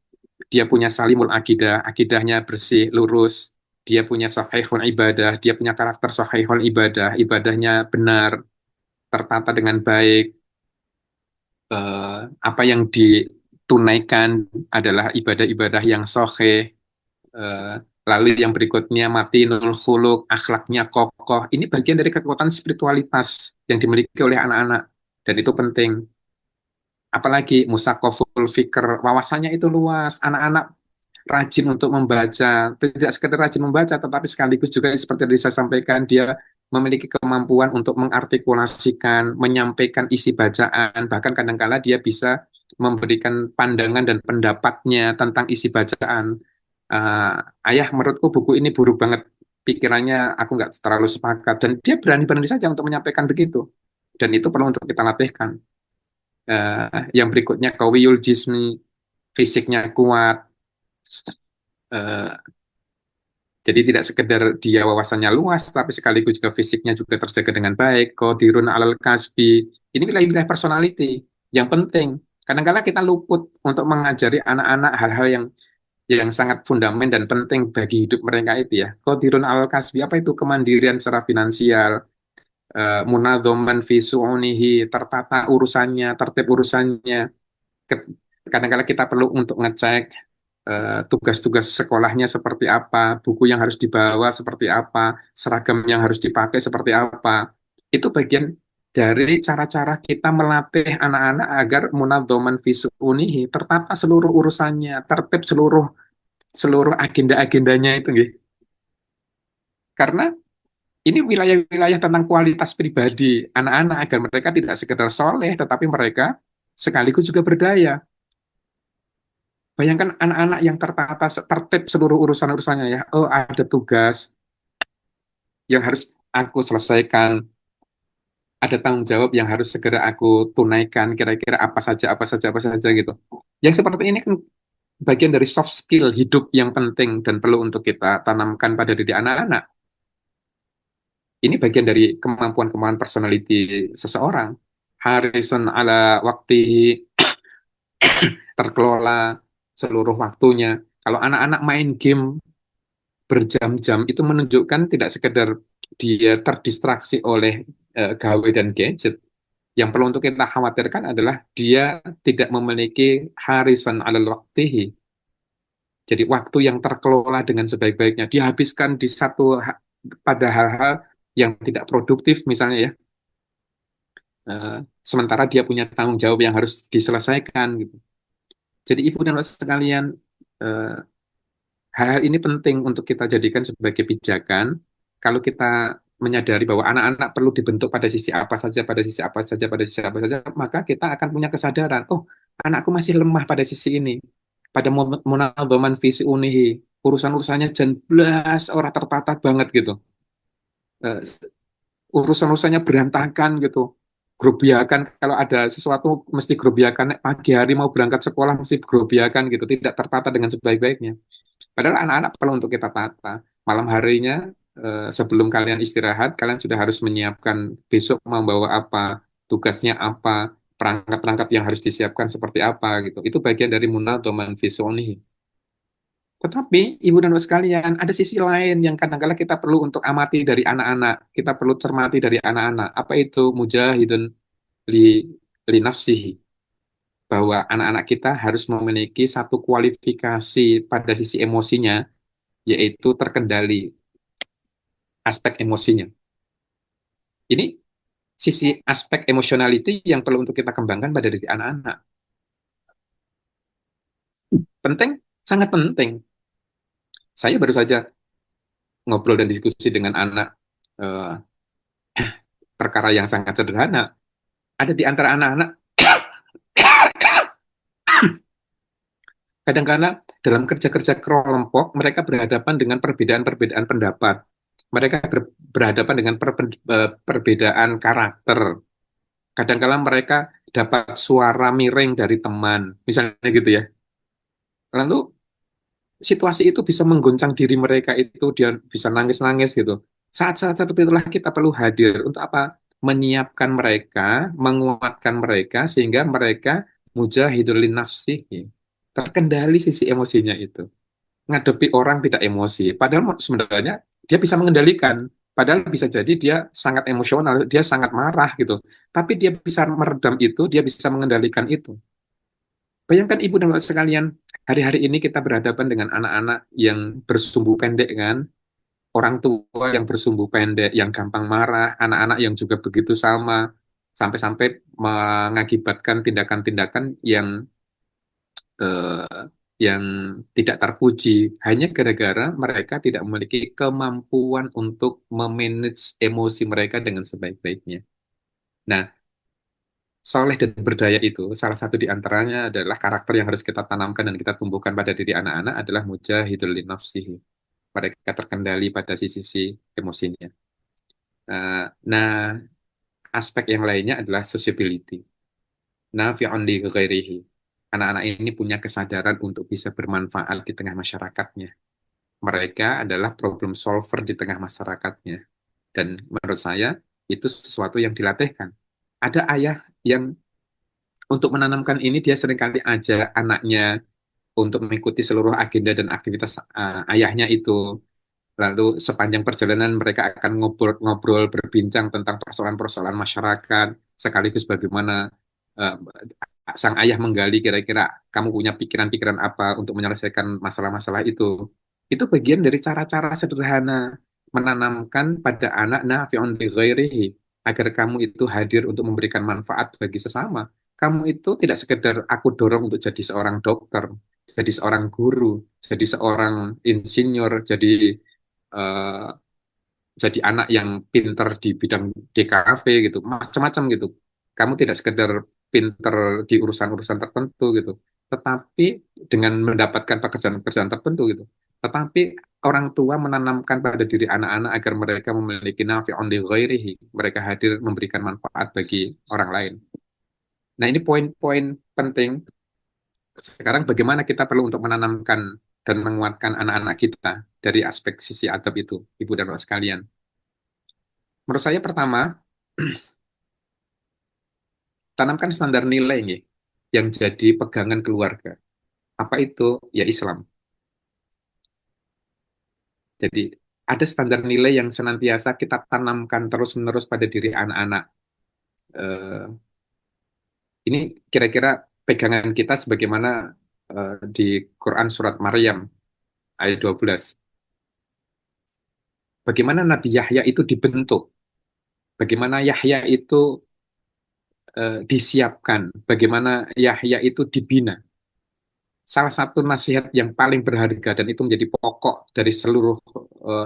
Dia punya salimul akidah, akidahnya bersih, lurus. Dia punya sahihul ibadah, dia punya karakter sahihul ibadah, ibadahnya benar, tertata dengan baik, apa yang ditunaikan adalah ibadah-ibadah yang sahih. Eh, Lalu yang berikutnya matinul khuluq, akhlaknya kokoh. Ini bagian dari kekuatan spiritualitas yang dimiliki oleh anak-anak dan itu penting. apalagi musakoful fikr, wawasannya itu luas. Anak-anak rajin untuk membaca, tidak sekedar rajin membaca, tetapi sekaligus juga seperti yang saya sampaikan, dia memiliki kemampuan untuk mengartikulasikan, menyampaikan isi bacaan, bahkan kadang-kala dia bisa memberikan pandangan dan pendapatnya tentang isi bacaan. Ayah, menurutku buku ini buruk banget, pikirannya aku nggak terlalu sepakat, dan dia berani-berani saja untuk menyampaikan begitu. Dan itu perlu untuk kita latihkan. Yang berikutnya, Kawiyul Jismi, fisiknya kuat. Eh, Jadi tidak sekedar dia wawasannya luas, tapi sekaligus juga fisiknya juga terjaga dengan baik. Qadirun alal kasbi. Ini wilayah-wilayah personality yang penting. Kadang-kadang kita luput untuk mengajari anak-anak hal-hal yang sangat fundamental dan penting bagi hidup mereka itu ya. Qadirun alal kasbi, apa itu? Kemandirian secara finansial, munadzoman fi su'unihi, tertata urusannya, tertib urusannya. Kadang-kadang kita perlu untuk ngecek tugas-tugas sekolahnya seperti apa, buku yang harus dibawa seperti apa, seragam yang harus dipakai seperti apa. Itu bagian dari cara-cara kita melatih anak-anak agar munadzoman fi su'unihi, tertata seluruh urusannya, tertib seluruh seluruh agenda-agendanya itu, nggih. Karena ini wilayah-wilayah tentang kualitas pribadi anak-anak agar mereka tidak sekedar soleh, tetapi mereka sekaligus juga berdaya. Bayangkan anak-anak yang tertata, tertib seluruh urusan-urusannya ya. Oh, ada tugas yang harus aku selesaikan, ada tanggung jawab yang harus segera aku tunaikan, kira-kira apa saja gitu. Yang seperti ini kan bagian dari soft skill hidup yang penting dan perlu untuk kita tanamkan pada diri anak-anak. Ini bagian dari kemampuan-kemampuan personality seseorang. Harrison ala waktu terkelola seluruh waktunya. Kalau anak-anak main game berjam-jam itu menunjukkan tidak sekedar dia terdistraksi oleh gawe dan gadget. Yang perlu untuk kita khawatirkan adalah dia tidak memiliki harisan alal waqtihi. Jadi waktu yang terkelola dengan sebaik-baiknya. Dihabiskan di pada hal-hal yang tidak produktif misalnya ya. Sementara dia punya tanggung jawab yang harus diselesaikan gitu. Jadi ibu dan bapak sekalian, eh, hal-hal ini penting untuk kita jadikan sebagai pijakan. Kalau kita menyadari bahwa anak-anak perlu dibentuk pada sisi apa saja, pada sisi apa saja, pada sisi apa saja, maka kita akan punya kesadaran, oh, anakku masih lemah pada sisi ini. Pada munadzaman visi unihi, urusan-urusannya jelas orang tertata banget gitu. Eh, Urusan-urusannya berantakan gitu. Grobiakan, kalau ada sesuatu mesti grobiakan, pagi hari mau berangkat sekolah mesti grobiakan gitu, tidak tertata dengan sebaik-baiknya. Padahal anak-anak perlu untuk kita tata. Malam harinya, sebelum kalian istirahat, kalian sudah harus menyiapkan besok mau bawa apa, tugasnya apa, perangkat-perangkat yang harus disiapkan seperti apa gitu. Itu bagian dari munadzoman visoni. Tetapi, ibu dan bapak sekalian, ada sisi lain yang kadang-kala kita perlu untuk amati dari anak-anak. Kita perlu cermati dari anak-anak. Apa itu mujahidun li, li nafsihi? Bahwa anak-anak kita harus memiliki satu kualifikasi pada sisi emosinya, yaitu terkendali aspek emosinya. Ini sisi aspek emotionality yang perlu untuk kita kembangkan pada diri anak-anak. Penting, sangat penting. Saya baru saja ngobrol dan diskusi dengan anak eh, perkara yang sangat sederhana. Ada di antara anak-anak, kadang-kadang dalam kerja-kerja kelompok, mereka berhadapan dengan perbedaan-perbedaan pendapat. Mereka berhadapan dengan perbedaan karakter. Kadang-kadang mereka dapat suara miring dari teman, misalnya gitu ya. Lalu situasi itu bisa mengguncang diri mereka, itu dia bisa nangis-nangis gitu. Saat-saat seperti itulah kita perlu hadir untuk apa? Menyiapkan mereka, menguatkan mereka sehingga mereka mujahidul nafsihi, terkendali sisi emosinya itu. Ngadepi orang tidak emosi, padahal sebenarnya dia bisa mengendalikan. Padahal bisa jadi dia sangat emosional, dia sangat marah gitu. Tapi dia bisa meredam itu, dia bisa mengendalikan itu. Bayangkan ibu dan bapak sekalian, hari-hari ini kita berhadapan dengan anak-anak yang bersumbu pendek kan, orang tua yang bersumbu pendek, yang gampang marah, anak-anak yang juga begitu sama. sampai-sampai mengakibatkan tindakan-tindakan eh, yang tidak terpuji hanya gara-gara mereka tidak memiliki kemampuan untuk memanage emosi mereka dengan sebaik-baiknya. Nah, soleh dan berdaya itu salah satu di antaranya adalah karakter yang harus kita tanamkan dan kita tumbuhkan pada diri anak-anak adalah mujahidul li nafsihi. Mereka terkendali pada sisi emosinya. Nah, aspek yang lainnya adalah sociability. Nafi'un li ghairihi. Anak-anak ini punya kesadaran untuk bisa bermanfaat di tengah masyarakatnya. Mereka adalah problem solver di tengah masyarakatnya. Dan menurut saya, itu sesuatu yang dilatihkan. Ada ayah yang untuk menanamkan ini, dia seringkali ajak anaknya untuk mengikuti seluruh agenda dan aktivitas ayahnya itu. Lalu sepanjang perjalanan mereka akan ngobrol-ngobrol, berbincang tentang persoalan-persoalan masyarakat, sekaligus bagaimana eh, sang ayah menggali kira-kira kamu punya pikiran-pikiran apa untuk menyelesaikan masalah-masalah itu. Itu bagian dari cara-cara sederhana menanamkan pada anak nafi'un li ghairihi, agar kamu itu hadir untuk memberikan manfaat bagi sesama. Kamu itu tidak sekedar aku dorong untuk jadi seorang dokter, jadi seorang guru, jadi seorang insinyur, eh, jadi anak yang pinter di bidang DKV gitu, macam-macam gitu. Kamu tidak sekedar pinter di urusan-urusan tertentu gitu, tetapi dengan mendapatkan pekerjaan-pekerjaan tertentu gitu. Tetapi orang tua menanamkan pada diri anak-anak agar mereka memiliki nafi'un li ghairihi, mereka hadir memberikan manfaat bagi orang lain. Nah, ini poin-poin penting. Sekarang bagaimana kita perlu untuk menanamkan dan menguatkan anak-anak kita dari aspek sisi adab itu, Ibu dan Bapak sekalian. Menurut saya pertama, tanamkan standar nilai nih, yang jadi pegangan keluarga. Apa itu? Ya Islam. Jadi ada standar nilai yang senantiasa kita tanamkan terus-menerus pada diri anak-anak. Eh, ini kira-kira pegangan kita sebagaimana di Quran surat Maryam ayat 12. Bagaimana Nabi Yahya itu dibentuk, bagaimana Yahya itu disiapkan, bagaimana Yahya itu dibina. Salah satu nasihat yang paling berharga dan itu menjadi pokok dari seluruh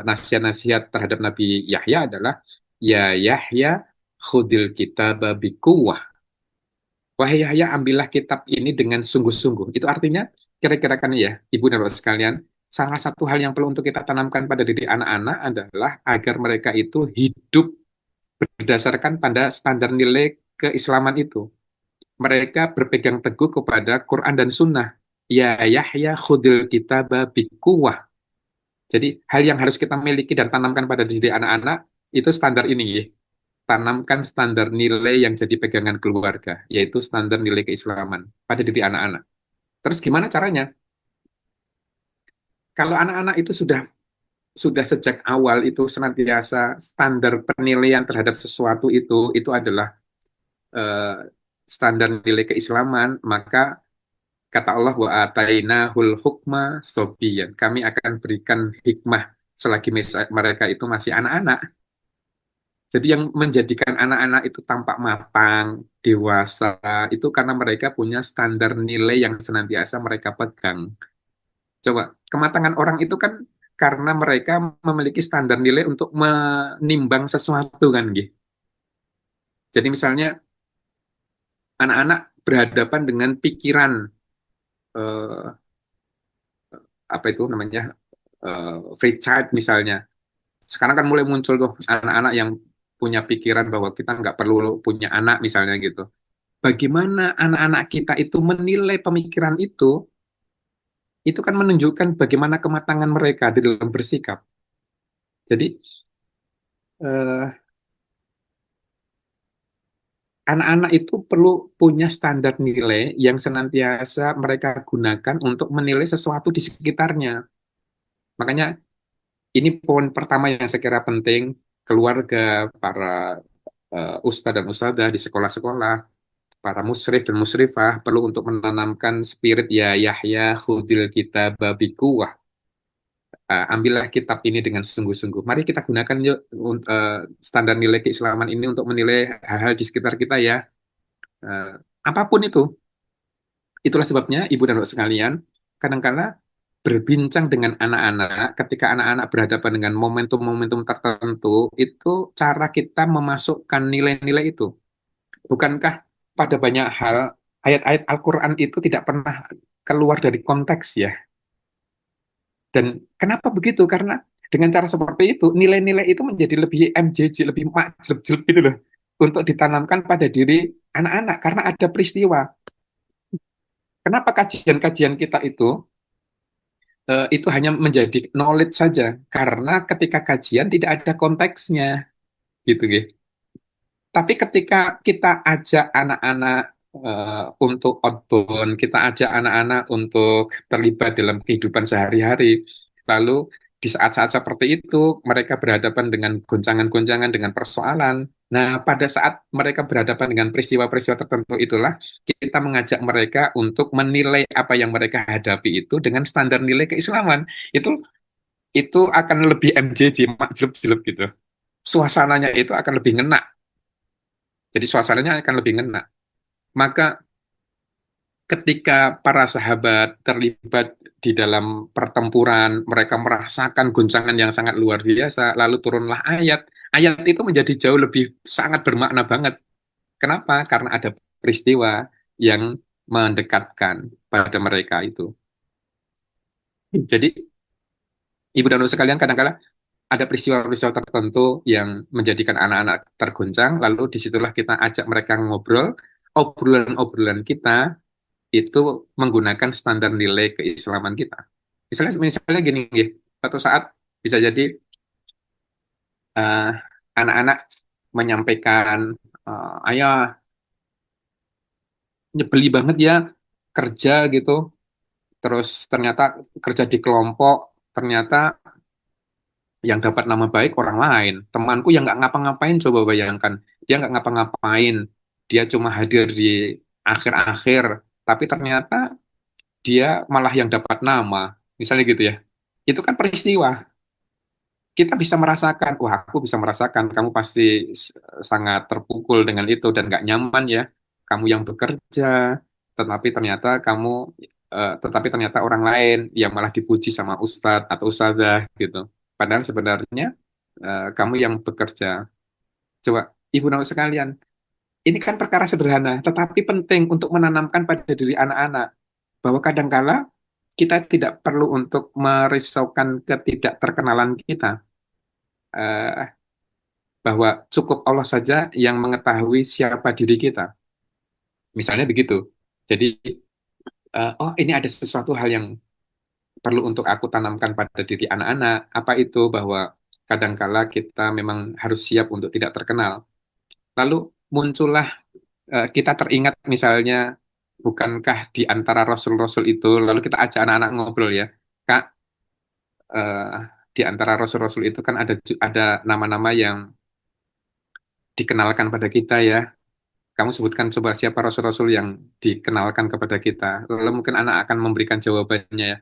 nasihat-nasihat terhadap Nabi Yahya adalah ya Yahya khudil kitab bikuwah. Wahai Yahya, ambillah kitab ini dengan sungguh-sungguh. Itu artinya kira-kira kan ya, Ibu dan Bapak sekalian, salah satu hal yang perlu untuk kita tanamkan pada diri anak-anak adalah agar mereka itu hidup berdasarkan pada standar nilai keislaman itu. Mereka berpegang teguh kepada Quran dan Sunnah. Ya Yahya khudil kitaba bikuwah. Jadi hal yang harus kita miliki dan tanamkan pada diri anak-anak itu standar ini ya. Tanamkan standar nilai yang jadi pegangan keluarga, yaitu standar nilai keislaman pada diri anak-anak. Terus gimana caranya? Kalau anak-anak itu sudah sejak awal itu senantiasa standar penilaian terhadap sesuatu itu adalah eh, standar nilai keislaman, maka kata Allah wa atainahul hukma sobiyan. Kami akan berikan hikmah selagi mereka itu masih anak-anak. Jadi yang menjadikan anak-anak itu tampak matang, dewasa, itu karena mereka punya standar nilai yang senantiasa mereka pegang. Coba, kematangan orang itu kan karena mereka memiliki standar nilai untuk menimbang sesuatu kan, gitu. Jadi misalnya anak-anak berhadapan dengan pikiran eh, apa itu namanya free child misalnya. Sekarang kan mulai muncul tuh anak-anak yang punya pikiran bahwa kita nggak perlu punya anak misalnya gitu. Bagaimana anak-anak kita itu menilai pemikiran itu kan menunjukkan bagaimana kematangan mereka di dalam bersikap. Jadi eh, anak-anak itu perlu punya standar nilai yang senantiasa mereka gunakan untuk menilai sesuatu di sekitarnya. Makanya ini poin pertama yang saya kira penting, keluarga, para ustadz dan ustadzah di sekolah-sekolah, para musrif dan musrifah perlu untuk menanamkan spirit ya Yahya khudil kita babikuwah. ambillah kitab ini dengan sungguh-sungguh. Mari kita gunakan yuk standar nilai keislaman ini untuk menilai hal-hal di sekitar kita ya. Eh, Apapun itu. Itulah sebabnya ibu dan bapak sekalian, kadang-kala berbincang dengan anak-anak, ketika anak-anak berhadapan dengan momentum-momentum tertentu, itu cara kita memasukkan nilai-nilai itu. Bukankah pada banyak hal ayat-ayat Al-Quran itu tidak pernah keluar dari konteks ya? Dan kenapa begitu? Karena dengan cara seperti itu, nilai-nilai itu menjadi lebih MJJ, lebih makjub gitu loh, untuk ditanamkan pada diri anak-anak karena ada peristiwa. Kenapa kajian-kajian kita itu hanya menjadi knowledge saja? Karena ketika kajian tidak ada konteksnya, gitu, gitu. Tapi ketika kita ajak anak-anak untuk outbound, kita ajak anak-anak untuk terlibat dalam kehidupan sehari-hari, lalu di saat-saat seperti itu mereka berhadapan dengan goncangan-goncangan, dengan persoalan. Nah, pada saat mereka berhadapan dengan peristiwa-peristiwa tertentu itulah kita mengajak mereka untuk menilai apa yang mereka hadapi itu dengan standar nilai keislaman. Itu akan lebih MJJ, jelek gitu. Suasananya itu akan lebih ngena. Jadi suasananya akan lebih ngena. Maka ketika para sahabat terlibat di dalam pertempuran, mereka merasakan guncangan yang sangat luar biasa, lalu turunlah ayat. Ayat itu menjadi jauh lebih sangat bermakna banget. Kenapa? Karena ada peristiwa yang mendekatkan pada mereka itu. Jadi, ibu dan bapak sekalian, kadang-kala ada peristiwa-peristiwa tertentu yang menjadikan anak-anak terguncang, lalu disitulah kita ajak mereka ngobrol, obrolan-obrolan kita itu menggunakan standar nilai keislaman kita. Misalnya gini, suatu saat bisa jadi eh, anak-anak menyampaikan, ayah nyebeli banget ya kerja gitu, terus ternyata kerja di kelompok, ternyata yang dapat nama baik orang lain. Temanku yang nggak ngapa-ngapain, coba bayangkan, dia nggak ngapa-ngapain, dia cuma hadir di akhir-akhir, tapi ternyata dia malah yang dapat nama, misalnya gitu ya. Itu kan peristiwa. Kita bisa merasakan, wah aku bisa merasakan, kamu pasti sangat terpukul dengan itu dan nggak nyaman ya. Kamu yang bekerja, tetapi ternyata tetapi ternyata orang lain yang malah dipuji sama ustadz atau ustazah gitu. Padahal sebenarnya kamu yang bekerja. Coba, ibu dan bapak sekalian, ini kan perkara sederhana, tetapi penting untuk menanamkan pada diri anak-anak bahwa kadangkala kita tidak perlu untuk merisaukan ketidakterkenalan kita, eh, bahwa cukup Allah saja yang mengetahui siapa diri kita. Misalnya begitu. Jadi, oh ini ada sesuatu hal yang perlu untuk aku tanamkan pada diri anak-anak. Apa itu? Bahwa kadangkala kita memang harus siap untuk tidak terkenal. Lalu muncullah kita teringat misalnya, bukankah di antara rasul-rasul itu, lalu kita ajak anak-anak ngobrol ya, Kak, eh, di antara rasul-rasul itu kan ada nama-nama yang dikenalkan pada kita ya. Kamu sebutkan coba siapa rasul-rasul yang dikenalkan kepada kita. Lalu mungkin anak akan memberikan jawabannya ya.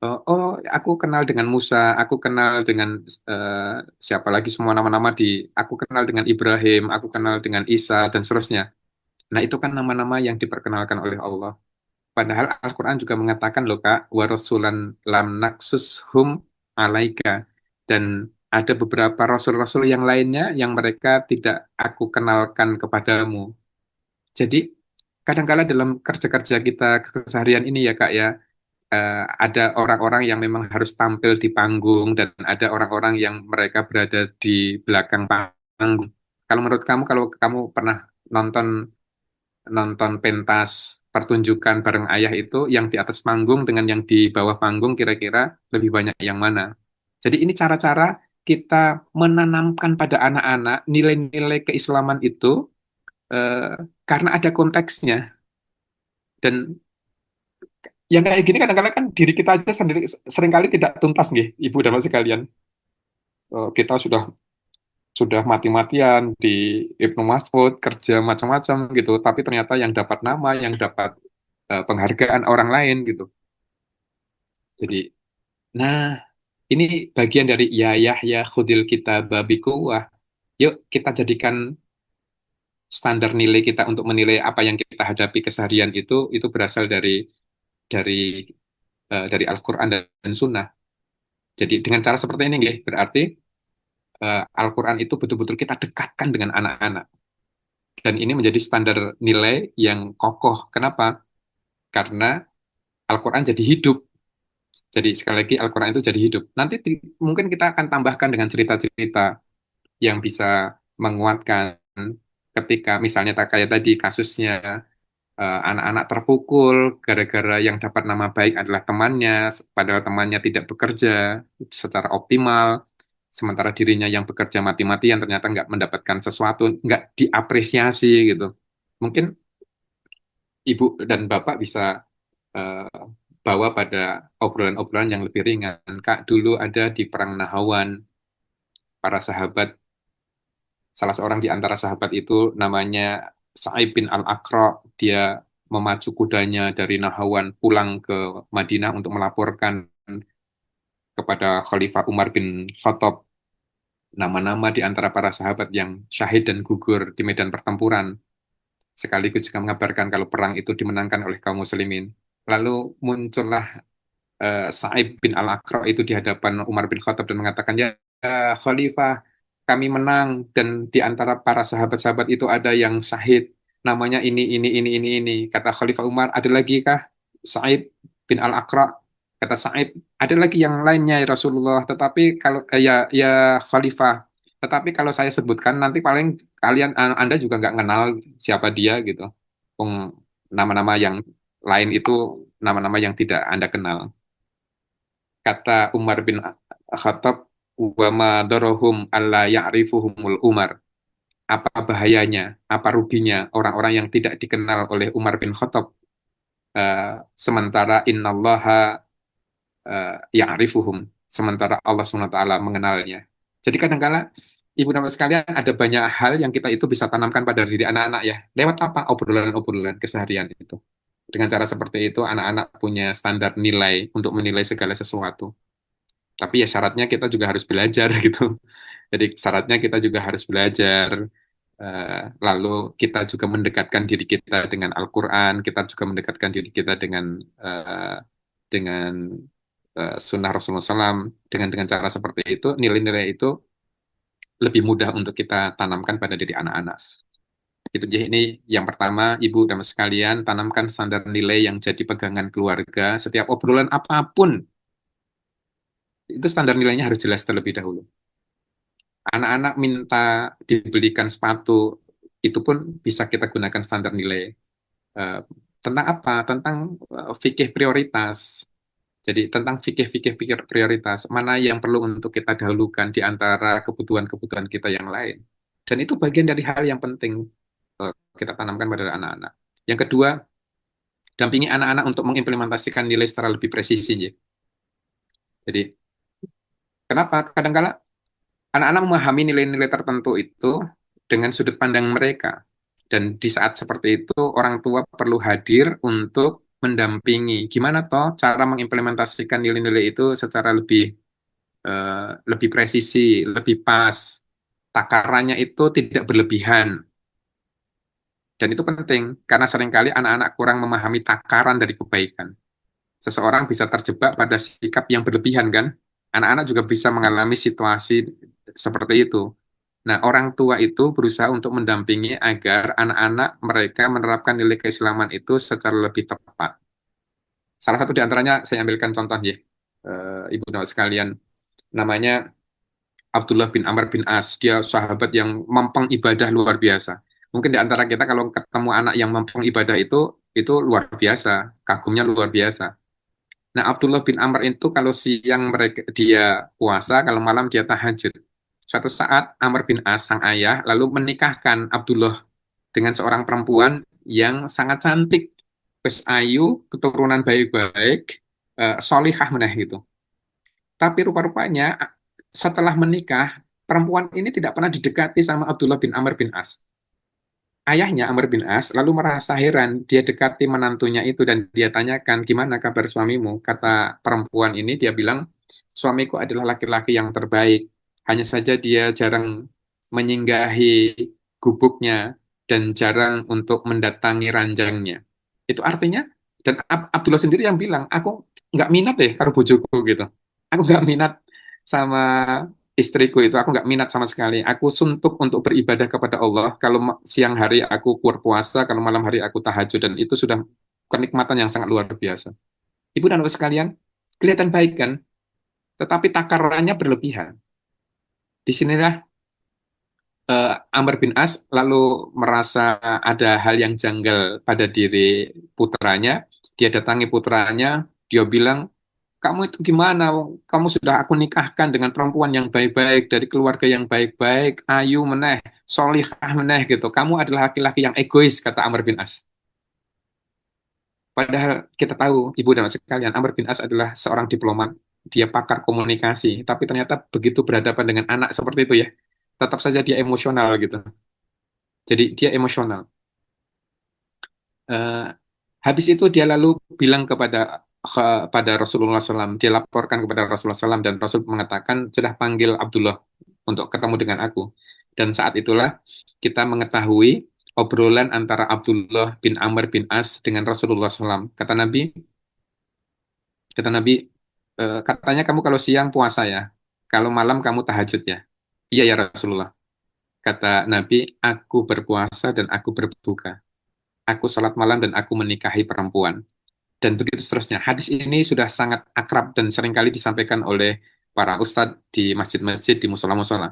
Oh, aku kenal dengan Musa, aku kenal dengan siapa lagi semua nama-nama aku kenal dengan Ibrahim, aku kenal dengan Isa dan seterusnya. Nah, itu kan nama-nama yang diperkenalkan oleh Allah. Padahal Al-Quran juga mengatakan loh Kak, wa rasulan lam naksushum alaika. Dan ada beberapa rasul-rasul yang lainnya yang mereka tidak aku kenalkan kepadamu. Jadi kadang-kala dalam kerja-kerja kita keseharian ini ya Kak ya, ada orang-orang yang memang harus tampil di panggung dan ada orang-orang yang mereka berada di belakang panggung. Kalau menurut kamu, kalau kamu pernah nonton nonton pentas pertunjukan bareng ayah itu, yang di atas panggung dengan yang di bawah panggung kira-kira lebih banyak yang mana? Jadi ini cara-cara kita menanamkan pada anak-anak nilai-nilai keislaman itu eh, karena ada konteksnya. Dan yang kayak gini kadang-kadang kan diri kita aja sendiri seringkali tidak tuntas nih, Ibu dan Bapak sekalian. Kita sudah mati-matian di Ibnu Mas'ud, kerja macam-macam gitu, tapi ternyata yang dapat nama, yang dapat penghargaan orang lain gitu. Jadi, nah, ini bagian dari ya Yahya khudil kita babi kuwah. Yuk kita jadikan standar nilai kita untuk menilai apa yang kita hadapi keseharian itu berasal dari dari Al-Quran dan Sunnah. Jadi dengan cara seperti ini, nggih, berarti Al-Quran itu betul-betul kita dekatkan dengan anak-anak. Dan ini menjadi standar nilai yang kokoh. Kenapa? Karena Al-Quran jadi hidup. Jadi sekali lagi Al-Quran itu jadi hidup. Nanti mungkin kita akan tambahkan dengan cerita-cerita yang bisa menguatkan ketika misalnya tak kayak tadi kasusnya anak-anak terpukul gara-gara yang dapat nama baik adalah temannya, padahal temannya tidak bekerja secara optimal, sementara dirinya yang bekerja mati-matian ternyata nggak mendapatkan sesuatu, nggak diapresiasi gitu. Mungkin ibu dan bapak bisa eh, bawa pada obrolan-obrolan yang lebih ringan. Kak, dulu ada di Perang Nahawan, para sahabat, salah seorang di antara sahabat itu namanya Sa'ib bin Al-Aqra, dia memacu kudanya dari Nahawan pulang ke Madinah untuk melaporkan kepada Khalifah Umar bin Khattab nama-nama di antara para sahabat yang syahid dan gugur di medan pertempuran, sekaligus juga mengabarkan kalau perang itu dimenangkan oleh kaum muslimin. Lalu muncullah Sa'ib bin Al-Aqra itu di hadapan Umar bin Khattab dan mengatakan, ya Khalifah, kami menang dan di antara para sahabat-sahabat itu ada yang syahid, namanya ini. Kata Khalifah Umar, ada lagi kah Sa'id bin Al-Aqra? Kata Sa'id, ada lagi yang lainnya ya Rasulullah, tetapi kalau ya Khalifah, tetapi kalau saya sebutkan nanti paling kalian Anda juga nggak kenal siapa dia gitu. Wong nama-nama yang lain itu nama-nama yang tidak Anda kenal. Kata Umar bin Khattab, wa ma darahum alla ya'rifuhumul Umar. Apa bahayanya, apa ruginya orang-orang yang tidak dikenal oleh Umar bin Khattab, sementara innallaha ya'rifuhum, sementara Allah SWT mengenalnya. Jadi kadang-kala ibu dan bapak sekalian ada banyak hal yang kita itu bisa tanamkan pada diri anak-anak ya. Lewat apa? Obrolan-obrolan keseharian itu. Dengan cara seperti itu anak-anak punya standar nilai untuk menilai segala sesuatu. Tapi ya syaratnya kita juga harus belajar gitu. Jadi syaratnya kita juga harus belajar. Lalu kita juga mendekatkan diri kita dengan Al-Quran, kita juga mendekatkan diri kita dengan sunnah Rasulullah SAW. Dengan cara seperti itu, nilai-nilai itu lebih mudah untuk kita tanamkan pada diri anak-anak. Itu jadi ini yang pertama, Ibu dan Mas sekalian, tanamkan standar nilai yang jadi pegangan keluarga. Setiap obrolan apapun, itu standar nilainya harus jelas terlebih dahulu. Anak-anak minta dibelikan sepatu, itu pun bisa kita gunakan standar nilai. Eh, tentang apa? Tentang fikih prioritas. Jadi tentang fikih-fikih pikir prioritas, mana yang perlu untuk kita dahulukan di antara kebutuhan-kebutuhan kita yang lain. Dan itu bagian dari hal yang penting kita tanamkan pada anak-anak. Yang kedua, dampingi anak-anak untuk mengimplementasikan nilai secara lebih presisi. Ya. Jadi kenapa? Kadang-kala anak-anak memahami nilai-nilai tertentu itu dengan sudut pandang mereka. Dan di saat seperti itu, orang tua perlu hadir untuk mendampingi. Gimana toh cara mengimplementasikan nilai-nilai itu secara lebih presisi, lebih pas. Takarannya itu tidak berlebihan. Dan itu penting, karena seringkali anak-anak kurang memahami takaran dari kebaikan. Seseorang bisa terjebak pada sikap yang berlebihan, kan? Anak-anak juga bisa mengalami situasi seperti itu. Nah, orang tua itu berusaha untuk mendampingi agar anak-anak mereka menerapkan nilai keislaman itu secara lebih tepat. Salah satu di antaranya saya ambilkan contoh ya, Ibu dan Bapak sekalian, namanya Abdullah bin Amr bin As. Dia sahabat yang mampang ibadah luar biasa. Mungkin di antara kita kalau ketemu anak yang mampang ibadah itu luar biasa, kagumnya luar biasa. Nah, Abdullah bin Amr itu kalau siang dia puasa, kalau malam dia tahajud. Suatu saat Amr bin As, sang ayah, lalu menikahkan Abdullah dengan seorang perempuan yang sangat cantik, wis ayu, keturunan baik-baik, solihah meneh gitu. Tapi rupa-rupanya setelah menikah, perempuan ini tidak pernah didekati sama Abdullah bin Amr bin As. Ayahnya Amr bin As lalu merasa heran, dia dekati menantunya itu dan dia tanyakan, gimana kabar suamimu? Kata perempuan ini, dia bilang, suamiku adalah laki-laki yang terbaik. Hanya saja dia jarang menyinggahi gubuknya dan jarang untuk mendatangi ranjangnya. Itu artinya, dan Abdullah sendiri yang bilang, aku nggak minat deh karo bojoku gitu. Aku nggak minat sama istriku itu, aku nggak minat sama sekali. Aku suntuk untuk beribadah kepada Allah. Kalau siang hari aku puasa, kalau malam hari aku tahajud, dan itu sudah kenikmatan yang sangat luar biasa. Ibu dan bapak sekalian, kelihatan baik kan? Tetapi takarannya berlebihan. Disinilah Amr bin As lalu merasa ada hal yang janggal pada diri putranya. Dia datangi putranya, dia bilang, kamu itu gimana? Kamu sudah aku nikahkan dengan perempuan yang baik-baik, dari keluarga yang baik-baik, ayu meneh, solihah meneh gitu. Kamu adalah laki-laki yang egois, kata Amr bin As. Padahal kita tahu, ibu dan bapak sekalian, Amr bin As adalah seorang diplomat. Dia pakar komunikasi, tapi ternyata begitu berhadapan dengan anak seperti itu ya, tetap saja dia emosional gitu. Jadi dia emosional. Eh, habis itu dia lalu bilang pada Rasulullah SAW, dia laporkan kepada Rasulullah SAW dan Rasul mengatakan sudah panggil Abdullah untuk ketemu dengan aku. Dan saat itulah kita mengetahui obrolan antara Abdullah bin Amr bin As dengan Rasulullah SAW. Kata Nabi, katanya kamu kalau siang puasa ya, kalau malam kamu tahajud ya. Iya ya Rasulullah. Kata Nabi, aku berpuasa dan aku berbuka. Aku sholat malam dan aku menikahi perempuan. Dan begitu seterusnya. Hadis ini sudah sangat akrab dan seringkali disampaikan oleh para ustadz di masjid-masjid, di musola-musola.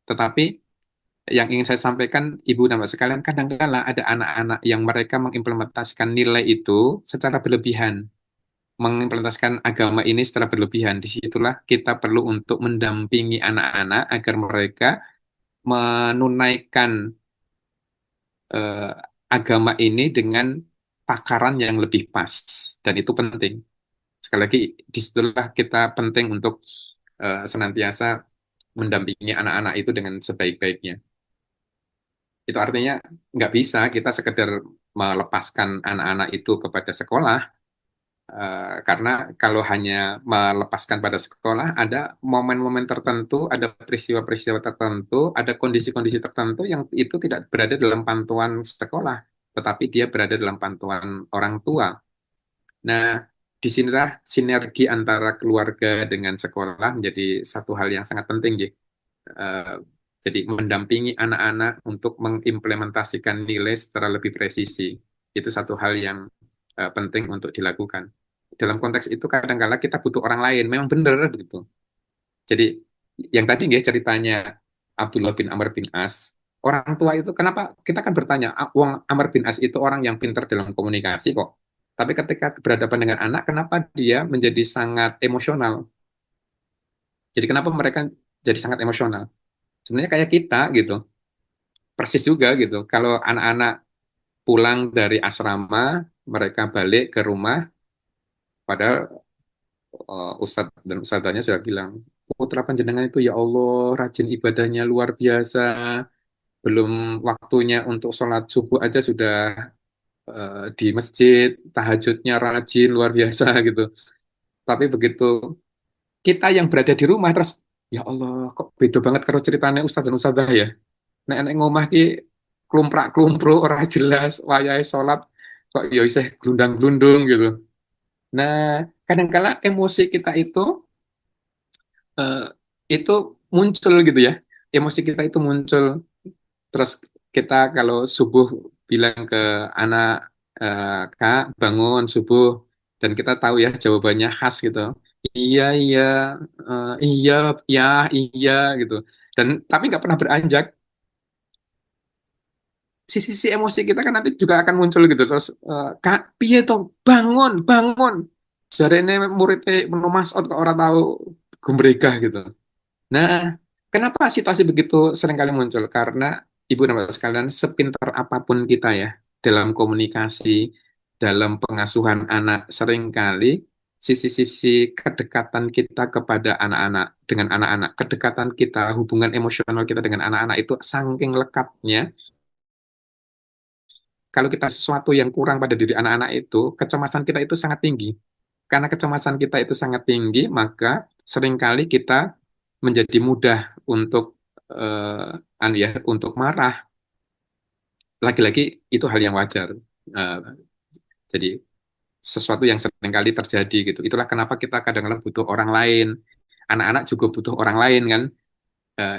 Tetapi yang ingin saya sampaikan, Ibu dan Bapak sekalian, kadang-kala ada anak-anak yang mereka mengimplementasikan nilai itu secara berlebihan, mengimplementasikan agama ini secara berlebihan. Disitulah kita perlu untuk mendampingi anak-anak agar mereka menunaikan eh, agama ini dengan takaran yang lebih pas. Dan itu penting. Sekali lagi, disitulah kita penting untuk senantiasa mendampingi anak-anak itu dengan sebaik-baiknya. Itu artinya nggak bisa kita sekedar melepaskan anak-anak itu kepada sekolah, karena kalau hanya melepaskan pada sekolah, ada momen-momen tertentu, ada peristiwa-peristiwa tertentu, ada kondisi-kondisi tertentu yang itu tidak berada dalam pantauan sekolah, tetapi dia berada dalam pantauan orang tua. Nah, disinilah sinergi antara keluarga dengan sekolah menjadi satu hal yang sangat penting, Ji. Eh, jadi mendampingi anak-anak untuk mengimplementasikan nilai secara lebih presisi. Itu satu hal yang penting untuk dilakukan. Dalam konteks itu kadang-kala kita butuh orang lain, memang benar gitu. Jadi yang tadi ya ceritanya Abdullah bin Amr bin As, orang tua itu kenapa kita kan bertanya, Wong Amr bin As itu orang yang pintar dalam komunikasi kok. Tapi ketika berhadapan dengan anak, kenapa dia menjadi sangat emosional? Jadi kenapa mereka jadi sangat emosional? Sebenarnya kayak kita gitu, persis juga gitu. Kalau anak-anak pulang dari asrama, mereka balik ke rumah, padahal Ustadz dan Ustadzanya sudah bilang, putra panjenengan itu ya Allah, rajin ibadahnya luar biasa, belum waktunya untuk sholat subuh aja sudah di masjid, tahajudnya rajin luar biasa gitu. Tapi begitu kita yang berada di rumah terus, ya Allah, kok beda banget kalau ceritanya Ustadz dan Ustadzah ya. Nek ngomah ki klumprak-klumpruk ora jelas, wayahe salat kok ya isih glundang-glundung gitu. Nah, kadang-kala emosi kita eh, itu muncul gitu ya. Emosi kita itu muncul terus kita kalau subuh bilang ke anak, Kak, bangun subuh, dan kita tahu ya jawabannya khas gitu. Iya, iya, iya, ya, iya gitu. Dan tapi nggak pernah beranjak, sisi-sisi emosi kita kan nanti juga akan muncul gitu terus, kak piye to bangun bangun jarene muridnya Ibnu Mas'ud kok orang tahu gumregah gitu. Nah, kenapa situasi begitu sering kali muncul? Karena ibu dan bapak sekalian, sepintar apapun kita ya dalam komunikasi, dalam pengasuhan anak, seringkali sisi-sisi kedekatan kita kepada anak-anak, dengan anak-anak, kedekatan kita, hubungan emosional kita dengan anak-anak itu saking lekatnya. Kalau kita sesuatu yang kurang pada diri anak-anak itu, kecemasan kita itu sangat tinggi. Karena kecemasan kita itu sangat tinggi, maka seringkali kita menjadi mudah untuk untuk marah. Lagi-lagi itu hal yang wajar. Eh, jadi sesuatu yang seringkali terjadi gitu. Itulah kenapa kita kadang-kadang butuh orang lain. Anak-anak juga butuh orang lain kan,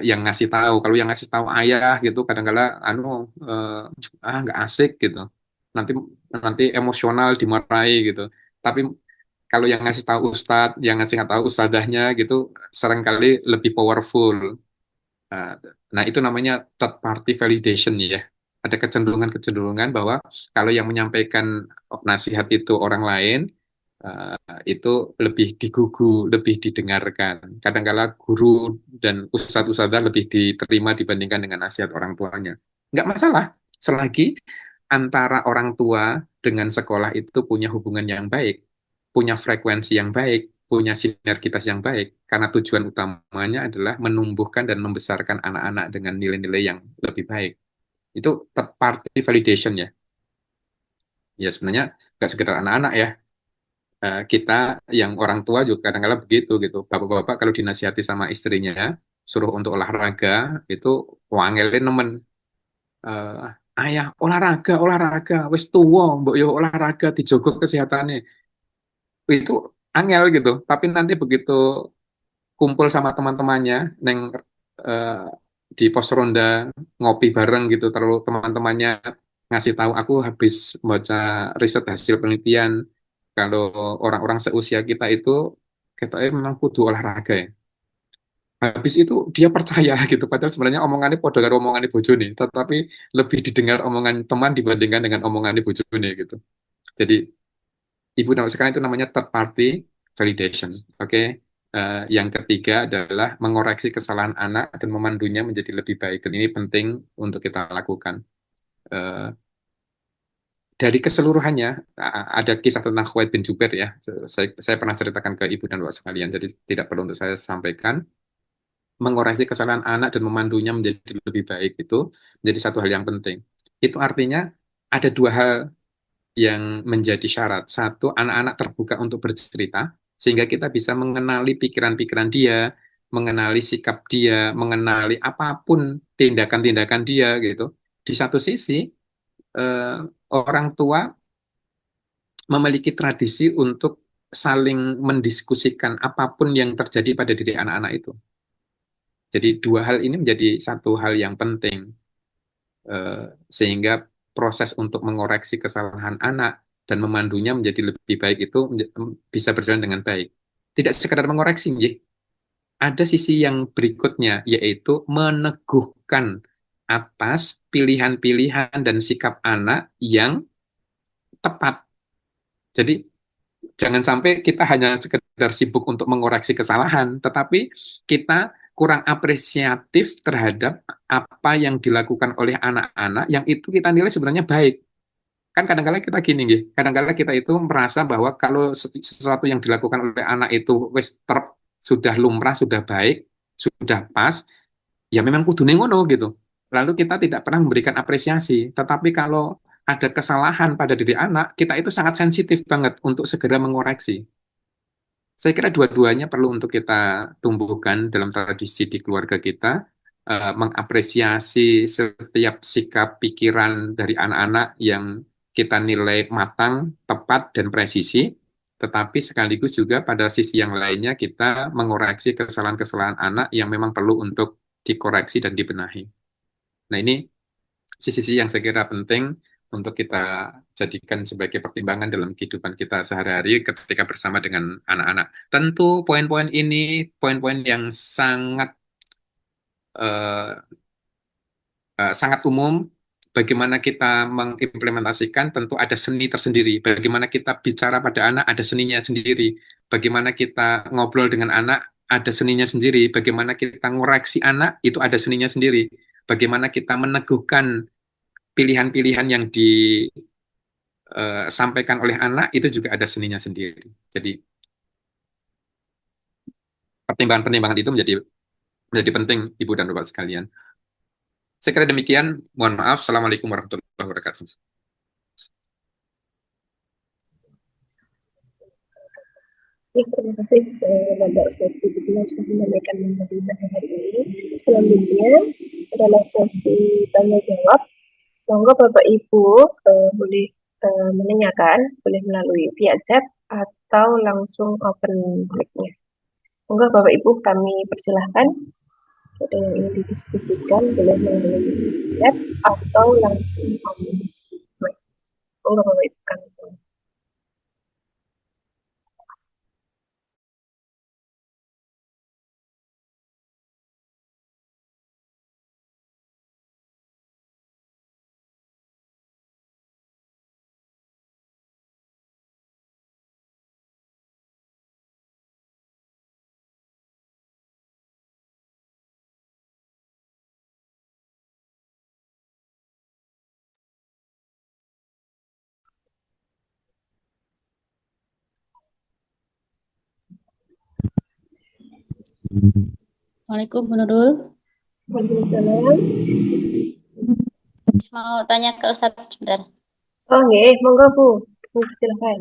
yang ngasih tahu. Kalau yang ngasih tahu ayah gitu, kadang-kadang nggak asik gitu. Nanti nanti emosional dimarahi gitu. Tapi kalau yang ngasih tahu ustadz, yang ngasih tahu ustadzahnya gitu, seringkali lebih powerful. Nah, nah, itu namanya third party validation ya. Ada kecenderungan-kecenderungan bahwa kalau yang menyampaikan nasihat itu orang lain, itu lebih digugu, lebih didengarkan. Kadang-kala guru dan ustadz-ustadzah lebih diterima dibandingkan dengan nasihat orang tuanya. Nggak masalah, selagi antara orang tua dengan sekolah itu punya hubungan yang baik, punya frekuensi yang baik, punya sinergitas yang baik, karena tujuan utamanya adalah menumbuhkan dan membesarkan anak-anak dengan nilai-nilai yang lebih baik. Itu third party validation ya. Ya sebenarnya nggak sekedar anak-anak ya. Kita yang orang tua juga kadang-kadang begitu gitu. Bapak-bapak kalau dinasihati sama istrinya, suruh untuk olahraga, itu wangelin nemen. Ayah olahraga, olahraga, wis tuwa, mbok yo olahraga dijogo kesehatannya. Itu angel gitu. Tapi nanti begitu kumpul sama teman-temannya neng eh, di pos ronda ngopi bareng gitu terlalu teman-temannya ngasih tahu aku habis baca riset hasil penelitian kalau orang-orang seusia kita memang kudu olahraga ya. Habis itu dia percaya gitu padahal sebenarnya omongannya podo karo omongannya bojone tetapi lebih didengar omongan teman dibandingkan dengan omongannya bojone gitu. Jadi ibu nama sekarang itu namanya third party validation. Oke. Yang ketiga adalah mengoreksi kesalahan anak dan memandunya menjadi lebih baik. Dan ini penting untuk kita lakukan. Eh, dari keseluruhannya, ada kisah tentang Khuwailid bin Jubair ya. Saya pernah ceritakan ke ibu dan bapak sekalian, jadi tidak perlu untuk saya sampaikan. Mengoreksi kesalahan anak dan memandunya menjadi lebih baik itu menjadi satu hal yang penting. Itu artinya ada dua hal yang menjadi syarat. Satu, anak-anak terbuka untuk bercerita, sehingga kita bisa mengenali pikiran-pikiran dia, mengenali sikap dia, mengenali apapun tindakan-tindakan dia gitu. Di satu sisi, eh, orang tua memiliki tradisi untuk saling mendiskusikan apapun yang terjadi pada diri anak-anak itu. Jadi dua hal ini menjadi satu hal yang penting. Sehingga proses untuk mengoreksi kesalahan anak dan memandunya menjadi lebih baik itu bisa berjalan dengan baik. Tidak sekadar mengoreksi, nggih. Ada sisi yang berikutnya, yaitu meneguhkan atas pilihan-pilihan dan sikap anak yang tepat. Jadi jangan sampai kita hanya sekedar sibuk untuk mengoreksi kesalahan, tetapi kita kurang apresiatif terhadap apa yang dilakukan oleh anak-anak yang itu kita nilai sebenarnya baik. Kan kadang-kadang kita gini, nggih. Kadang-kadang kita itu merasa bahwa kalau sesuatu yang dilakukan oleh anak itu sudah lumrah, sudah baik, sudah pas, ya memang kudune ngono gitu. Lalu kita tidak pernah memberikan apresiasi. Tetapi kalau ada kesalahan pada diri anak, kita itu sangat sensitif banget untuk segera mengoreksi. Saya kira dua-duanya perlu untuk kita tumbuhkan dalam tradisi di keluarga kita, mengapresiasi setiap sikap pikiran dari anak-anak yang kita nilai matang, tepat, dan presisi, tetapi sekaligus juga pada sisi yang lainnya kita mengoreksi kesalahan-kesalahan anak yang memang perlu untuk dikoreksi dan dibenahi. Nah, ini sisi-sisi yang saya kira penting untuk kita jadikan sebagai pertimbangan dalam kehidupan kita sehari-hari ketika bersama dengan anak-anak. Tentu poin-poin ini poin-poin yang eh, sangat umum. Bagaimana kita mengimplementasikan tentu ada seni tersendiri. Bagaimana kita bicara pada anak ada seninya sendiri. Bagaimana kita ngobrol dengan anak ada seninya sendiri. Bagaimana kita ngoreksi anak itu ada seninya sendiri. Bagaimana kita meneguhkan pilihan-pilihan yang disampaikan oleh anak itu juga ada seninya sendiri. Jadi pertimbangan-pertimbangan itu menjadi penting Ibu dan Bapak sekalian. Saya kira demikian. Mohon maaf. Assalamualaikum warahmatullahi wabarakatuh. Ya, terima kasih Bapak Ustadz Fidiknya sudah menyampaikan materi pada hari ini. Selanjutnya adalah sesi tanya jawab. Monggo Bapak Ibu boleh menanyakan, boleh melalui via chat atau langsung open mic-nya. Monggo Bapak Ibu kami persilahkan. Ada yang ingin didiskusikan boleh melalui chat atau langsung open mic. Monggo Bapak Ibu kami. Assalamualaikum Bu Nurul. Waalaikumsalam. Mau tanya ke Ustadz sebentar. Oh, nggih, monggo Bu. Bu, silakan.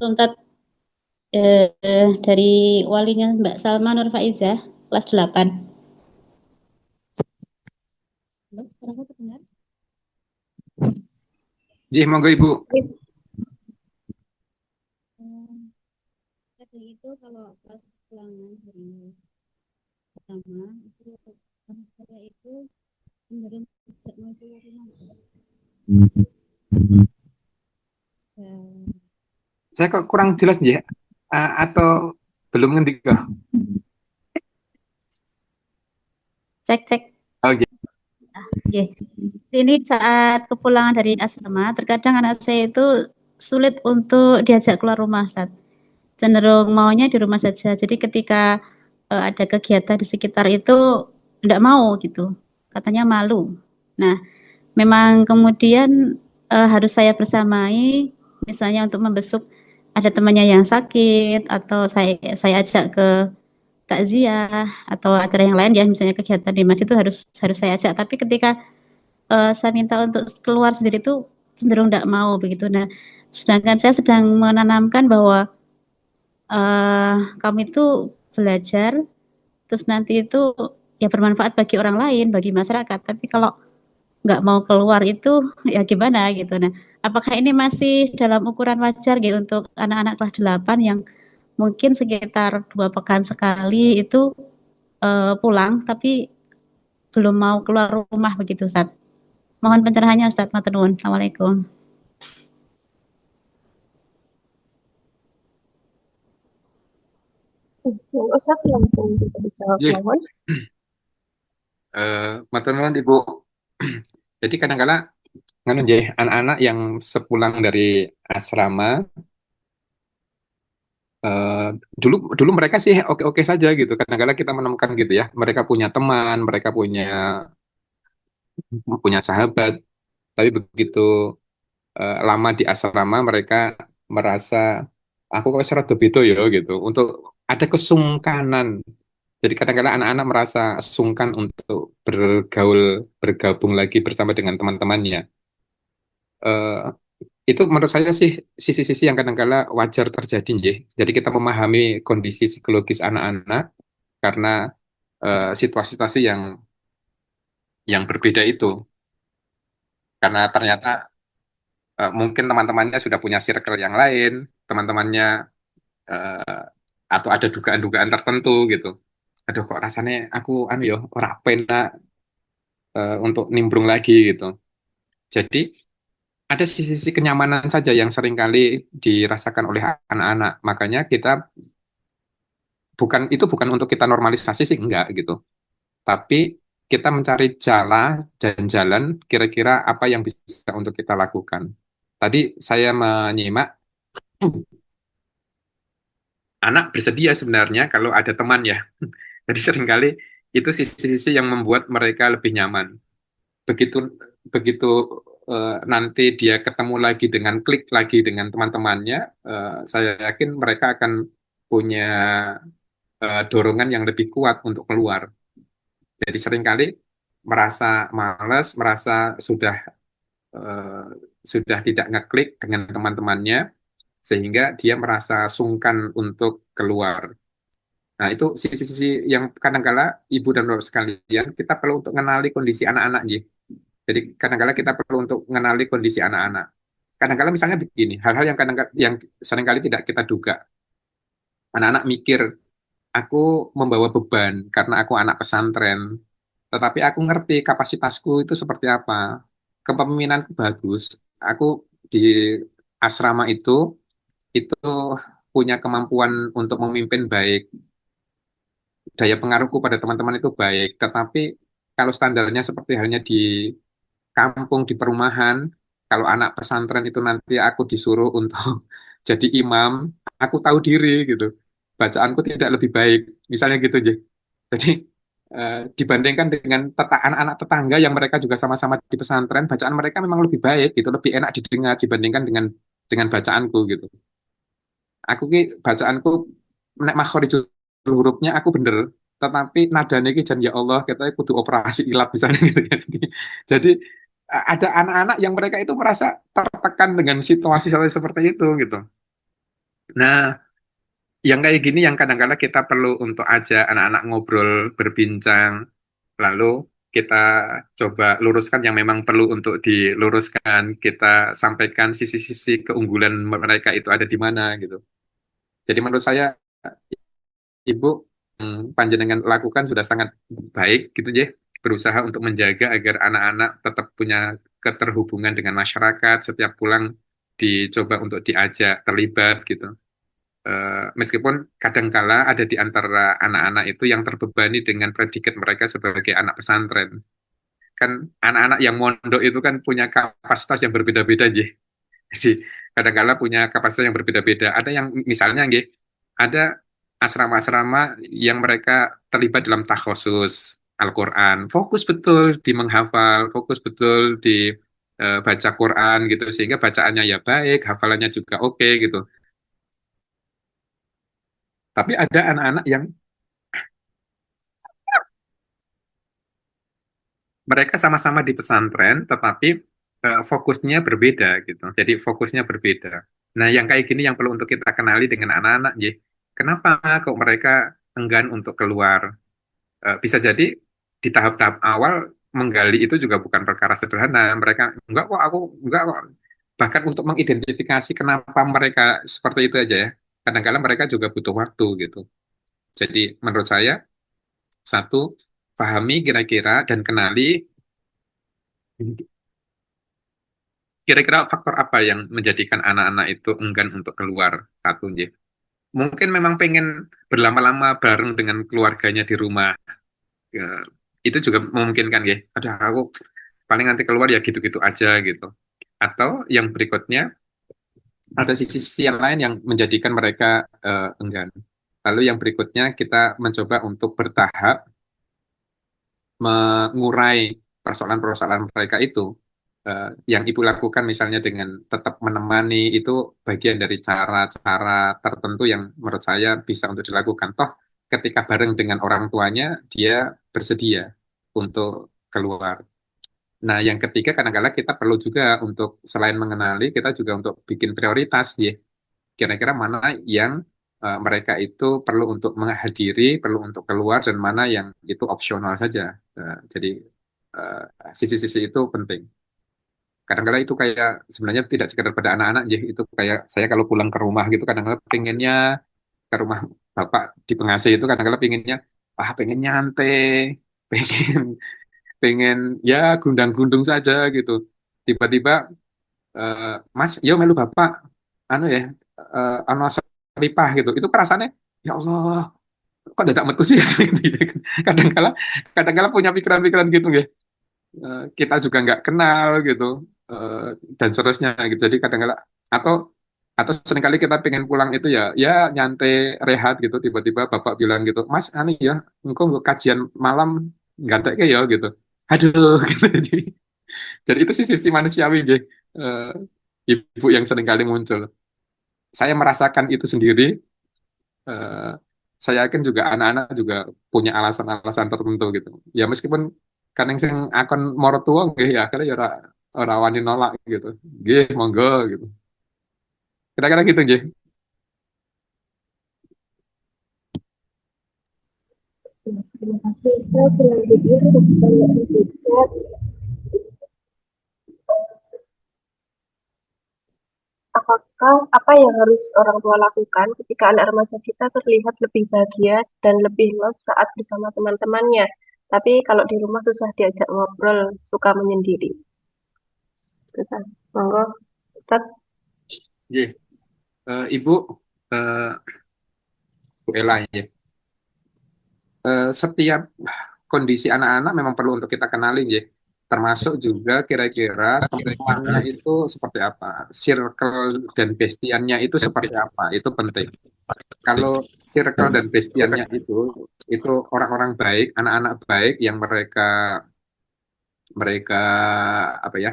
Ustadz dari walinya Mbak Salma Nur Faizah, kelas 8. Halo, suaraku terdengar? Ji, monggo Ibu. Tadi itu kalau pas ulangan hari pertama itu saya itu cenderung tidak mau keluar rumah. Saya kok kurang jelas ya? Atau belum ngendi kok? Cek. Oh, iya. Oke. Ini saat kepulangan dari asrama, terkadang anak saya itu sulit untuk diajak keluar rumah, Ustaz. Cenderung maunya di rumah saja. Jadi ketika ada kegiatan di sekitar itu tidak mau gitu. Katanya malu. Nah, memang kemudian harus saya bersamai, misalnya untuk membesuk ada temannya yang sakit atau saya ajak ke takziah atau acara yang lain ya, misalnya kegiatan di masjid itu harus saya ajak. Tapi ketika saya minta untuk keluar sendiri itu cenderung tidak mau begitu. Nah, sedangkan saya sedang menanamkan bahwa kami itu belajar, terus nanti itu ya bermanfaat bagi orang lain, bagi masyarakat. Tapi kalau nggak mau keluar itu ya gimana gitu. Nah, apakah ini masih dalam ukuran wajar gitu untuk anak-anak kelas 8 yang mungkin sekitar 2 pekan sekali itu pulang, tapi belum mau keluar rumah begitu, Ustaz. Mohon pencerahannya, Ustaz. Matur nuwun. Assalamualaikum. Monggo Ustaz langsung bisa dijawab Ji, mohon. matur nuwun Ibu. Jadi kadang-kadang nganu nggih, anak-anak yang sepulang dari asrama eh, dulu dulu mereka sih oke-oke saja gitu. Kadang-kadang kita menemukan gitu ya, mereka punya teman, mereka punya punya sahabat, tapi begitu lama di asrama mereka merasa aku kok serada beda ya gitu. Untuk ada kesungkanan. Jadi kadang-kadang anak-anak merasa sungkan untuk bergaul, bergabung lagi bersama dengan teman-temannya. Eh, itu menurut saya sih sisi-sisi yang kadang-kadang wajar terjadi, nggih. Jadi kita memahami kondisi psikologis anak-anak karena situasi-situasi yang berbeda itu. Karena ternyata mungkin teman-temannya sudah punya circle yang lain, teman-temannya eh, atau ada dugaan-dugaan tertentu gitu. Aduh kok rasanya aku anu yo ora penak untuk nimbrung lagi gitu. Jadi ada sisi-sisi kenyamanan saja yang seringkali dirasakan oleh anak-anak. Makanya kita bukan untuk kita normalisasi sih enggak gitu. Tapi kita mencari jalan kira-kira apa yang bisa untuk kita lakukan. Tadi saya menyimak anak bersedia sebenarnya kalau ada teman ya. Jadi seringkali itu sisi-sisi yang membuat mereka lebih nyaman. Begitu begitu nanti dia ketemu lagi dengan klik lagi dengan teman-temannya, saya yakin mereka akan punya dorongan yang lebih kuat untuk keluar. Jadi seringkali merasa malas, merasa eh, sudah tidak ngeklik dengan teman-temannya, sehingga dia merasa sungkan untuk keluar. Nah, itu sisi-sisi yang kadangkala ibu dan bapak sekalian kita perlu untuk mengenali kondisi anak-anak gitu. Jadi kadangkala kita perlu untuk mengenali kondisi anak-anak. Kadangkala misalnya begini, hal-hal yang kadang yang seringkali tidak kita duga. Anak-anak mikir, aku membawa beban karena aku anak pesantren, tetapi aku ngerti kapasitasku itu seperti apa. Kepemimpinanku bagus. Aku di asrama itu punya kemampuan untuk memimpin baik. Daya pengaruhku pada teman-teman itu baik. Tetapi kalau standarnya seperti halnya di kampung, di perumahan, kalau anak pesantren itu nanti aku disuruh untuk jadi imam, aku tahu diri gitu. Bacaanku tidak lebih baik. Misalnya gitu, Jeh. Jadi dibandingkan dengan anak-anak tetangga yang mereka juga sama-sama di pesantren, bacaan mereka memang lebih baik gitu, lebih enak didengar dibandingkan dengan bacaanku gitu. Aku ki bacaanku nek makhorijul hurufnya aku bener, tetapi nadanya ki jan ya Allah kita kudu operasi ilap misalnya gitu ya. Jadi ada anak-anak yang mereka itu merasa tertekan dengan situasi seperti itu gitu. Nah, yang kayak gini yang kadang-kadang kita perlu untuk ajak anak-anak ngobrol, berbincang, lalu kita coba luruskan yang memang perlu untuk diluruskan, kita sampaikan sisi-sisi keunggulan mereka itu ada di mana gitu. Jadi menurut saya Ibu panjenengan lakukan sudah sangat baik gitu ya, berusaha untuk menjaga agar anak-anak tetap punya keterhubungan dengan masyarakat, setiap pulang dicoba untuk diajak terlibat gitu. Meskipun kadangkala ada di antara anak-anak itu yang terbebani dengan predikat mereka sebagai anak pesantren. Kan anak-anak yang mondok itu kan punya kapasitas yang berbeda-beda, Ji. Jadi kadang-kala punya kapasitas yang berbeda-beda. Ada yang misalnya, nggih, ada asrama-asrama yang mereka terlibat dalam takhosus Al-Quran, fokus betul di menghafal, fokus betul di baca Quran gitu, sehingga bacaannya ya baik, hafalannya juga oke gitu. Tapi ada anak-anak yang mereka sama-sama di pesantren, tetapi fokusnya berbeda gitu. Jadi fokusnya berbeda. Nah, yang kayak gini yang perlu untuk kita kenali dengan anak-anak, ya. Kenapa kok mereka enggan untuk keluar? Bisa jadi di tahap-tahap awal menggali itu juga bukan perkara sederhana. Mereka enggak kok, aku enggak kok. Bahkan untuk mengidentifikasi kenapa mereka seperti itu aja ya. Kadang-kadang mereka juga butuh waktu gitu. Jadi menurut saya, satu, pahami kira-kira dan kenali kira-kira faktor apa yang menjadikan anak-anak itu enggan untuk keluar? Satu, ya. Mungkin memang pengen berlama-lama bareng dengan keluarganya di rumah. Ya, itu juga memungkinkan, ya. Ada aku paling nanti keluar ya gitu-gitu aja gitu. Atau yang berikutnya ada sisi-sisi yang lain yang menjadikan mereka enggan. Lalu yang berikutnya kita mencoba untuk bertahap mengurai persoalan-persoalan mereka itu. Yang ibu lakukan misalnya dengan tetap menemani itu bagian dari cara-cara tertentu yang menurut saya bisa untuk dilakukan. Toh ketika bareng dengan orang tuanya dia bersedia untuk keluar. Nah, yang ketiga kadang-kadang kita perlu juga untuk selain mengenali kita juga untuk bikin prioritas ya. Kira-kira mana yang mereka itu perlu untuk menghadiri, perlu untuk keluar dan mana yang itu opsional saja. Jadi eh, sisi-sisi itu penting. Kadang-kadang itu kayak sebenarnya tidak sekedar pada anak-anak ya, itu kayak saya kalau pulang ke rumah gitu kadang-kadang pengennya ke rumah bapak di Pengasih itu kadang-kadang pengennya pengen nyantai, pengen pengen ya gundang-gundung saja gitu. Tiba-tiba Mas, yo melu bapak anu ya anu seripah gitu. Itu perasaannya ya Allah, kok dadak metu sih gitu ya. Kadang-kala kadang-kala punya pikiran-pikiran gitu ya. Kita juga nggak kenal gitu eh, dan seterusnya gitu. Jadi kadang-kadang atau atau seringkali kita pengen pulang itu ya ya nyantai rehat gitu tiba-tiba bapak bilang gitu Mas ani ya engkau untuk kajian malam nggak kayak ya gitu aduh gitu. Jadi itu sih sisi manusiawi Jay. Eh, ibu yang seringkali muncul saya merasakan itu sendiri. eh, saya yakin juga anak-anak juga punya alasan-alasan tertentu gitu. Ya meskipun kadang sing akan martua nggih ya akhirnya ya ora ora wani nolak gitu. Nggih, monggo gitu. Kira-kira gitu, Nggih. Terima kasih Ustaz. Selanjutnya untuk pertanyaan berikutnya, apakah apa yang harus orang tua lakukan ketika anak remaja kita terlihat lebih bahagia dan lebih los saat bersama teman-temannya, tapi kalau di rumah susah diajak ngobrol, suka menyendiri? Ustaz, monggo, Ustaz. Nggih. Ibu, eh, Bu Ela, ya. Setiap kondisi anak-anak memang perlu untuk kita kenali, ya. Termasuk juga kira-kira teman-temannya itu seperti apa, circle dan bestiannya itu seperti apa, itu penting. Kalau circle dan bestiannya itu orang-orang baik, anak-anak baik yang mereka mereka apa ya,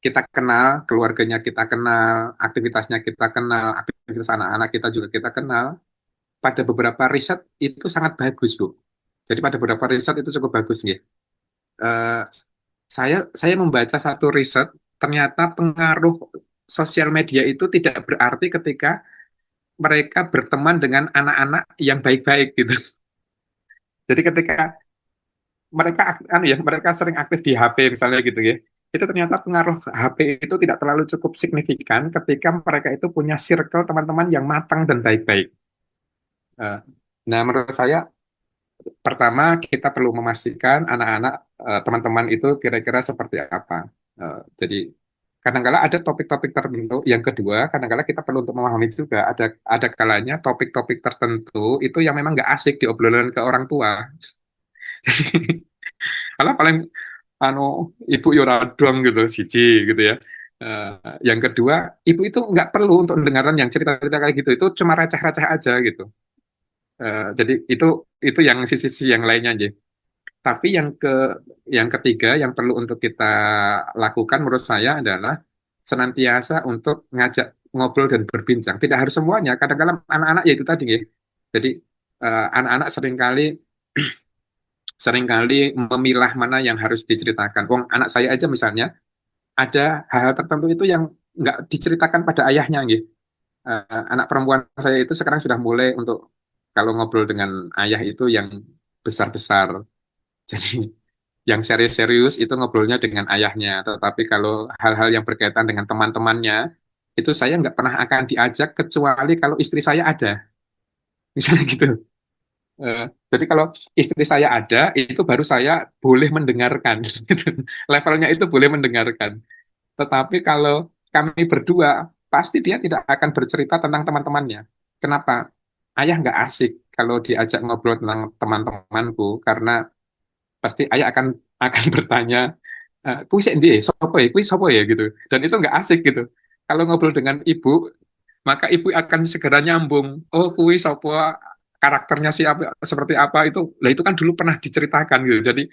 kita kenal, keluarganya kita kenal, aktivitasnya kita kenal, aktivitas anak-anak kita juga kita kenal. Pada beberapa riset itu sangat bagus, Bu. Jadi pada beberapa riset itu cukup bagus, nih. Eh, saya membaca satu riset, ternyata pengaruh sosial media itu tidak berarti ketika mereka berteman dengan anak-anak yang baik-baik gitu. Jadi ketika mereka sering aktif di HP misalnya gitu ya. Itu ternyata pengaruh HP itu tidak terlalu cukup signifikan ketika mereka itu punya circle teman-teman yang matang dan baik-baik. Eh, Nah, menurut saya pertama kita perlu memastikan anak-anak teman-teman itu kira-kira seperti apa. Jadi kadang-kala ada topik-topik tertentu. Yang kedua, kadang-kala kita perlu untuk memahami juga ada kalanya topik-topik tertentu itu yang memang nggak asik diobrolin ke orang tua. Jadi kalau paling anu ibu yura doang gitu, siji gitu ya. Eh, yang kedua, ibu itu nggak perlu untuk mendengarkan yang cerita-cerita kayak gitu. Itu cuma receh-receh aja gitu. Jadi itu yang sisi-sisi yang lainnya aja. Tapi yang ketiga yang perlu untuk kita lakukan menurut saya adalah senantiasa untuk ngajak ngobrol dan berbincang. Tidak harus semuanya. Kadang-kadang anak-anak ya itu tadi ya. Jadi anak-anak seringkali memilah mana yang harus diceritakan. Wong anak saya aja misalnya ada hal-hal tertentu itu yang nggak diceritakan pada ayahnya gitu. Anak perempuan saya itu sekarang sudah mulai untuk kalau ngobrol dengan ayah itu yang besar-besar. Jadi yang serius-serius itu ngobrolnya dengan ayahnya. Tetapi kalau hal-hal yang berkaitan dengan teman-temannya, itu saya nggak pernah akan diajak kecuali kalau istri saya ada. Misalnya gitu. Eh, jadi kalau istri saya ada, itu baru saya boleh mendengarkan. Levelnya itu boleh mendengarkan. Tetapi kalau kami berdua, pasti dia tidak akan bercerita tentang teman-temannya. Kenapa? Ayah nggak asik kalau diajak ngobrol tentang teman-temanku, karena pasti ayah akan bertanya, kuis endi, sopo ya, kuis sopo ya gitu. Dan itu nggak asik gitu. Kalau ngobrol dengan ibu, maka ibu akan segera nyambung. Oh, kuis sopo, karakternya siapa, seperti apa itu. Lah itu kan dulu pernah diceritakan gitu. Jadi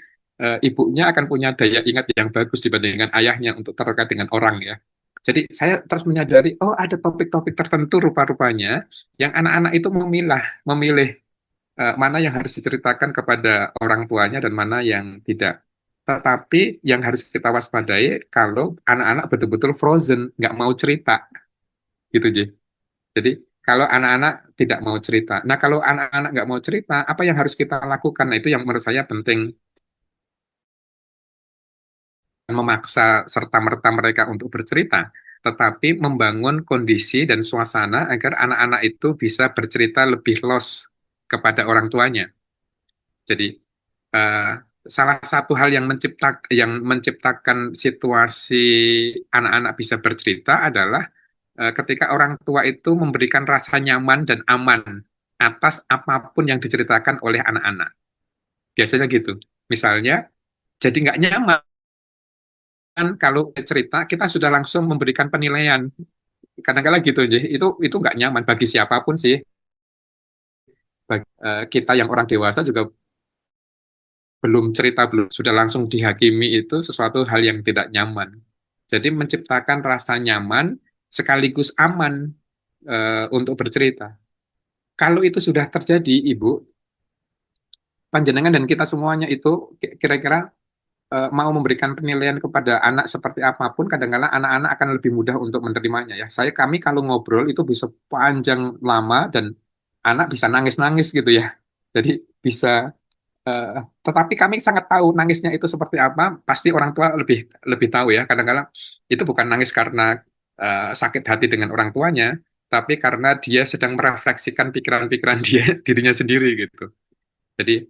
ibunya akan punya daya ingat yang bagus dibandingkan ayahnya untuk terkait dengan orang ya. Jadi saya terus menyadari, oh ada topik-topik tertentu rupa-rupanya yang anak-anak itu memilih mana yang harus diceritakan kepada orang tuanya dan mana yang tidak. Tetapi yang harus kita waspadai kalau anak-anak betul-betul frozen, nggak mau cerita, gitu Ji. Jadi kalau anak-anak tidak mau cerita. Nah kalau anak-anak nggak mau cerita, apa yang harus kita lakukan? Nah itu yang menurut saya penting, memaksa serta-merta mereka untuk bercerita, tetapi membangun kondisi dan suasana agar anak-anak itu bisa bercerita lebih los kepada orang tuanya. Jadi eh, salah satu hal yang menciptakan situasi anak-anak bisa bercerita adalah ketika orang tua itu memberikan rasa nyaman dan aman atas apapun yang diceritakan oleh anak-anak. Biasanya gitu. Misalnya, jadi nggak nyaman kalau cerita kita sudah langsung memberikan penilaian. Kadang-kadang gitu, Ji. Itu nggak nyaman bagi siapapun sih. Kita yang orang dewasa juga belum cerita belum sudah langsung dihakimi itu sesuatu hal yang tidak nyaman. Jadi menciptakan rasa nyaman sekaligus aman untuk bercerita. Kalau itu sudah terjadi, Ibu, panjenengan dan kita semuanya itu kira-kira mau memberikan penilaian kepada anak seperti apapun, kadang-kadang anak-anak akan lebih mudah untuk menerimanya ya. Kami kalau ngobrol itu bisa panjang lama dan anak bisa nangis-nangis gitu ya. Jadi bisa, eh, tetapi kami sangat tahu nangisnya itu seperti apa. Pasti orang tua lebih lebih tahu ya. Kadang-kadang itu bukan nangis karena sakit hati dengan orang tuanya, tapi karena dia sedang merefleksikan pikiran-pikiran dia dirinya sendiri gitu. Jadi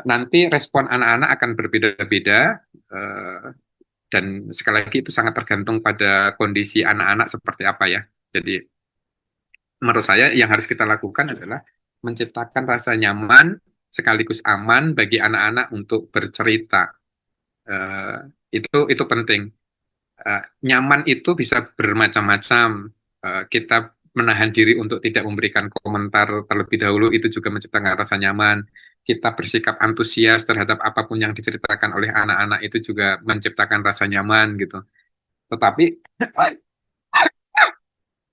nanti respon anak-anak akan berbeda-beda, eh, dan sekali lagi itu sangat tergantung pada kondisi anak-anak seperti apa ya. Jadi menurut saya yang harus kita lakukan adalah menciptakan rasa nyaman sekaligus aman bagi anak-anak untuk bercerita. Eh, itu penting. Nyaman itu bisa bermacam-macam. Kita menahan diri untuk tidak memberikan komentar terlebih dahulu, itu juga menciptakan rasa nyaman. Kita bersikap antusias terhadap apapun yang diceritakan oleh anak-anak, itu juga menciptakan rasa nyaman gitu. Tetapi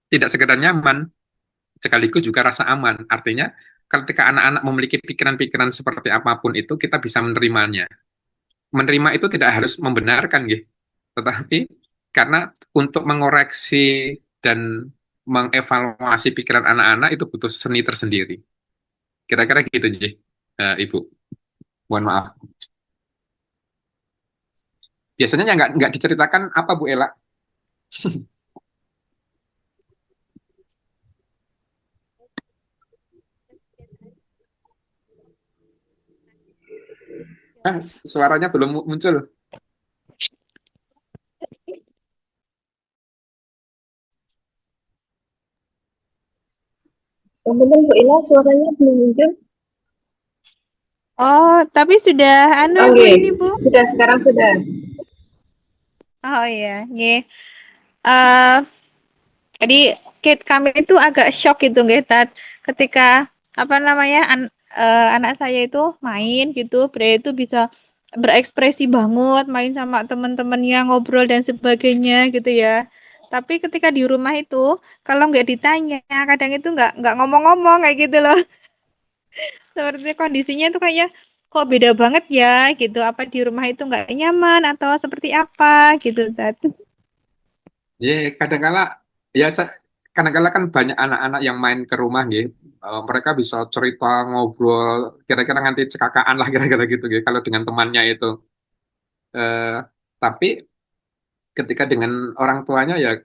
tidak sekedar nyaman, sekaligus juga rasa aman. Artinya, ketika anak-anak memiliki pikiran-pikiran seperti apapun itu, kita bisa menerimanya. Menerima itu tidak harus membenarkan, gitu. Tetapi karena untuk mengoreksi dan mengevaluasi pikiran anak-anak itu butuh seni tersendiri. Kira-kira gitu, Ibu. Mohon maaf. Biasanya yang nggak diceritakan apa, Bu Ela? Suaranya belum muncul. Yang penting Bu Ila suaranya belum muncul. Oh, tapi sudah Bu Oke, ini Bu. sudah sekarang sudah. Oh iya, nggih. Jadi kami itu agak shock gitu nggih, Tat. Ketika apa namanya anak saya itu main gitu, dia itu bisa berekspresi banget, main sama teman-temannya, ngobrol dan sebagainya gitu ya. Tapi ketika di rumah itu, kalau nggak ditanya, kadang itu nggak ngomong-ngomong kayak gitu loh. Seperti kondisinya itu kayaknya kok beda banget ya gitu. Apa di rumah itu nggak nyaman atau seperti apa gitu, Tat. Kadang-kala ya kadang-kala kan banyak anak-anak yang main ke rumah gitu. Mereka bisa cerita, ngobrol, kira-kira nanti cekakaan lah kira-kira gitu gitu kalau dengan temannya itu. Eh, tapi ketika dengan orang tuanya ya,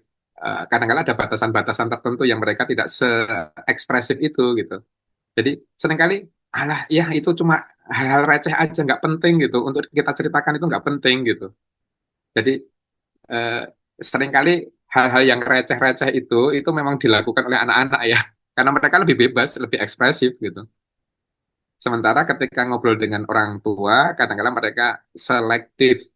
kadang-kala ada batasan-batasan tertentu yang mereka tidak se-ekspresif itu gitu. Jadi seringkali, alah ya itu cuma hal-hal receh aja, nggak penting gitu. Untuk kita ceritakan itu nggak penting gitu. Jadi eh, seringkali hal-hal yang receh-receh itu memang dilakukan oleh anak-anak ya. Karena mereka lebih bebas, lebih ekspresif gitu. Sementara ketika ngobrol dengan orang tua, kadang-kadang mereka selektif.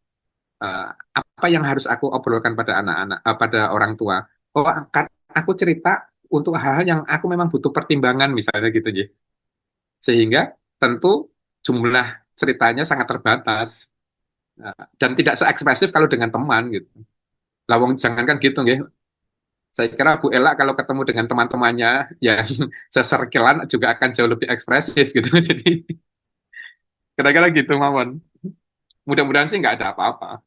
Eh, Apa yang harus aku obrolkan pada anak-anak, pada orang tua? Oh, kan aku cerita untuk hal-hal yang aku memang butuh pertimbangan misalnya gitu, ya. Sehingga tentu jumlah ceritanya sangat terbatas, dan tidak seekspresif kalau dengan teman gitu. Lawang jangankan gitu, nggih. Saya kira Bu Ella kalau ketemu dengan teman-temannya yang seserkilan juga akan jauh lebih ekspresif gitu. Jadi kira-kira gitu, Mawon. Mudah-mudahan sih nggak ada apa-apa.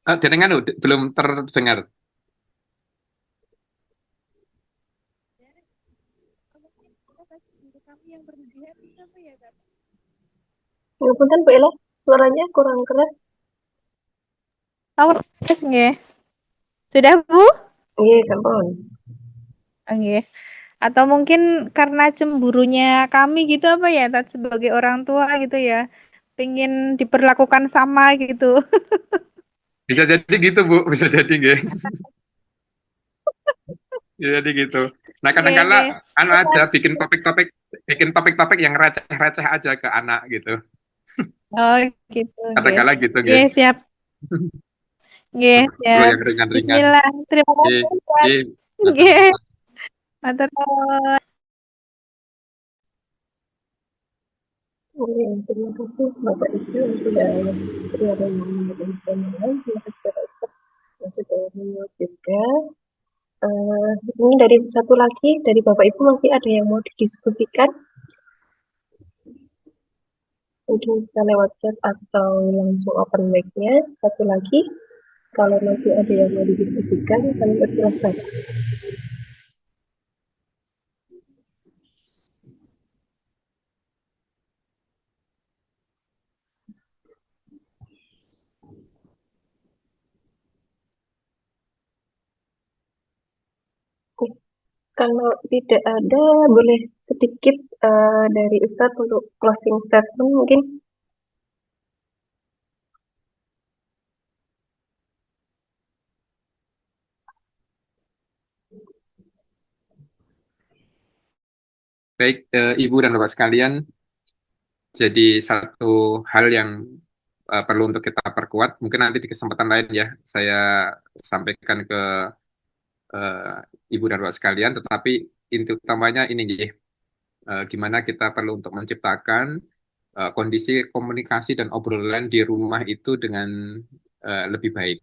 Dengar, belum terdengar. Yang penting Bu Ila suaranya kurang keras. Oh, nggih. Sudah, Bu? Iya, sampun. Nggih. Atau mungkin karena cemburunya kami gitu apa ya, Tat, sebagai orang tua gitu ya. Pengen diperlakukan sama gitu. Bisa jadi gitu, Bu. Bisa jadi, nggih. Bisa jadi gitu. Nah, Nggih, kadang-kala nggih. aja bikin topik-topik yang receh-receh aja ke anak gitu. Oh, gitu, nggih. Kadang-kala gitu, nggih. Nggih, siap. Nggih, Kalau siap. yang ringan-ringan. Bismillah. Terima Nggih, kasih, Tat. nggih. Nggih. Matur nuwun. Oke, terima kasih Bapak Ibu yang sudah berada yang memberikan pandangan. Terima kasih Bapak Ustaz yang sudah menjawab juga. Ini dari satu lagi, dari Bapak Ibu masih ada yang mau didiskusikan? Mungkin bisa lewat chat atau langsung open mic-nya. Satu lagi, kalau masih ada yang mau didiskusikan, kami persilahkan. Oke, kalau tidak ada, boleh sedikit dari Ustadz untuk closing statement mungkin. Baik, Ibu dan Bapak sekalian, jadi satu hal yang perlu untuk kita perkuat, mungkin nanti di kesempatan lain ya, saya sampaikan ke eh, Ibu dan Bapak sekalian, tetapi inti utamanya ini gimana kita perlu untuk menciptakan kondisi komunikasi dan obrolan di rumah itu dengan lebih baik.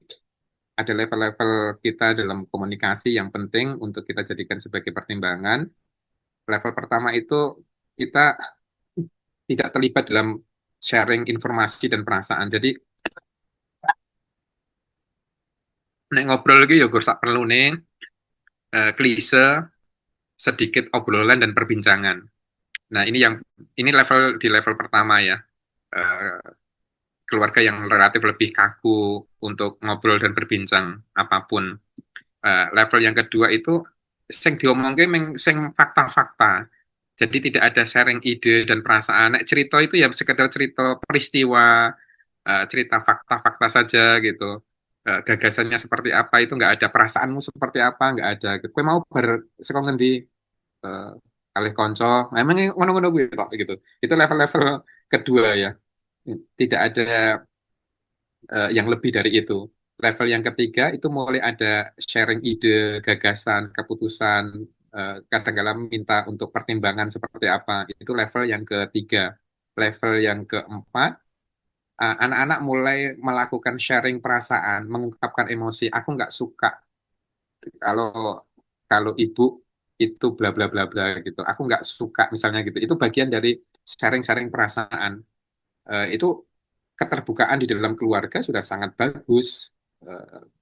Ada level-level kita dalam komunikasi yang penting untuk kita jadikan sebagai pertimbangan. Level pertama itu kita tidak terlibat dalam sharing informasi dan perasaan. Jadi nek ngobrol lagi ya sak perlu nih klise sedikit obrolan dan perbincangan. Nah, ini level di level pertama ya. Eh, Keluarga yang relatif lebih kaku untuk ngobrol dan berbincang apapun. Level yang kedua itu sing diomongke sing fakta-fakta. Jadi tidak ada sharing ide dan perasaan. Nek cerita itu ya sekedar cerita peristiwa, cerita fakta-fakta saja gitu. Gagasannya seperti apa itu nggak ada, perasaanmu seperti apa nggak ada. Kue mau bersekongkan di kalih konco, nah, emang ngono-ngono gue Pak, gitu. Itu level-level kedua ya. Tidak ada yang lebih dari itu. Level yang ketiga itu mulai ada sharing ide, gagasan, keputusan, kadang-kadang minta untuk pertimbangan seperti apa. Itu level yang ketiga. Level yang keempat, anak-anak mulai melakukan sharing perasaan, mengungkapkan emosi. Aku nggak suka kalau kalau ibu itu bla bla bla bla gitu. Aku nggak suka misalnya gitu. Itu bagian dari sharing-sharing perasaan. Itu keterbukaan di dalam keluarga sudah sangat bagus.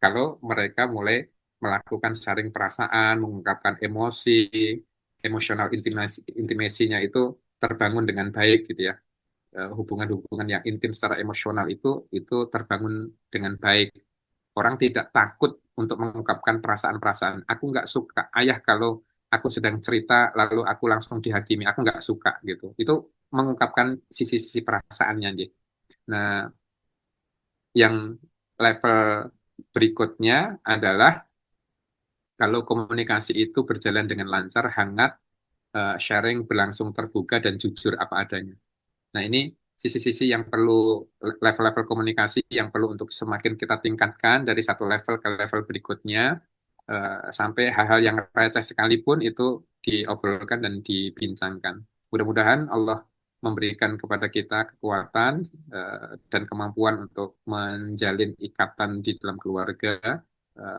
Kalau mereka mulai melakukan sharing perasaan, mengungkapkan emosi, emosional intimasinya itu terbangun dengan baik gitu ya. Hubungan-hubungan yang intim secara emosional itu terbangun dengan baik. Orang tidak takut untuk mengungkapkan perasaan-perasaan. Aku nggak suka ayah kalau aku sedang cerita lalu aku langsung dihakimi. Aku nggak suka gitu. Itu mengungkapkan sisi-sisi perasaannya. Gitu. Nah, yang level berikutnya adalah kalau komunikasi itu berjalan dengan lancar, hangat, sharing berlangsung terbuka dan jujur apa adanya. Nah, ini sisi-sisi yang perlu level-level komunikasi yang perlu untuk semakin kita tingkatkan dari satu level ke level berikutnya sampai hal-hal yang receh sekalipun itu diobrolkan dan dibincangkan. Mudah-mudahan Allah memberikan kepada kita kekuatan dan kemampuan untuk menjalin ikatan di dalam keluarga,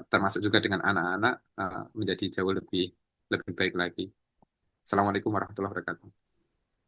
termasuk juga dengan anak-anak menjadi jauh lebih lebih baik lagi. Assalamualaikum warahmatullahi wabarakatuh.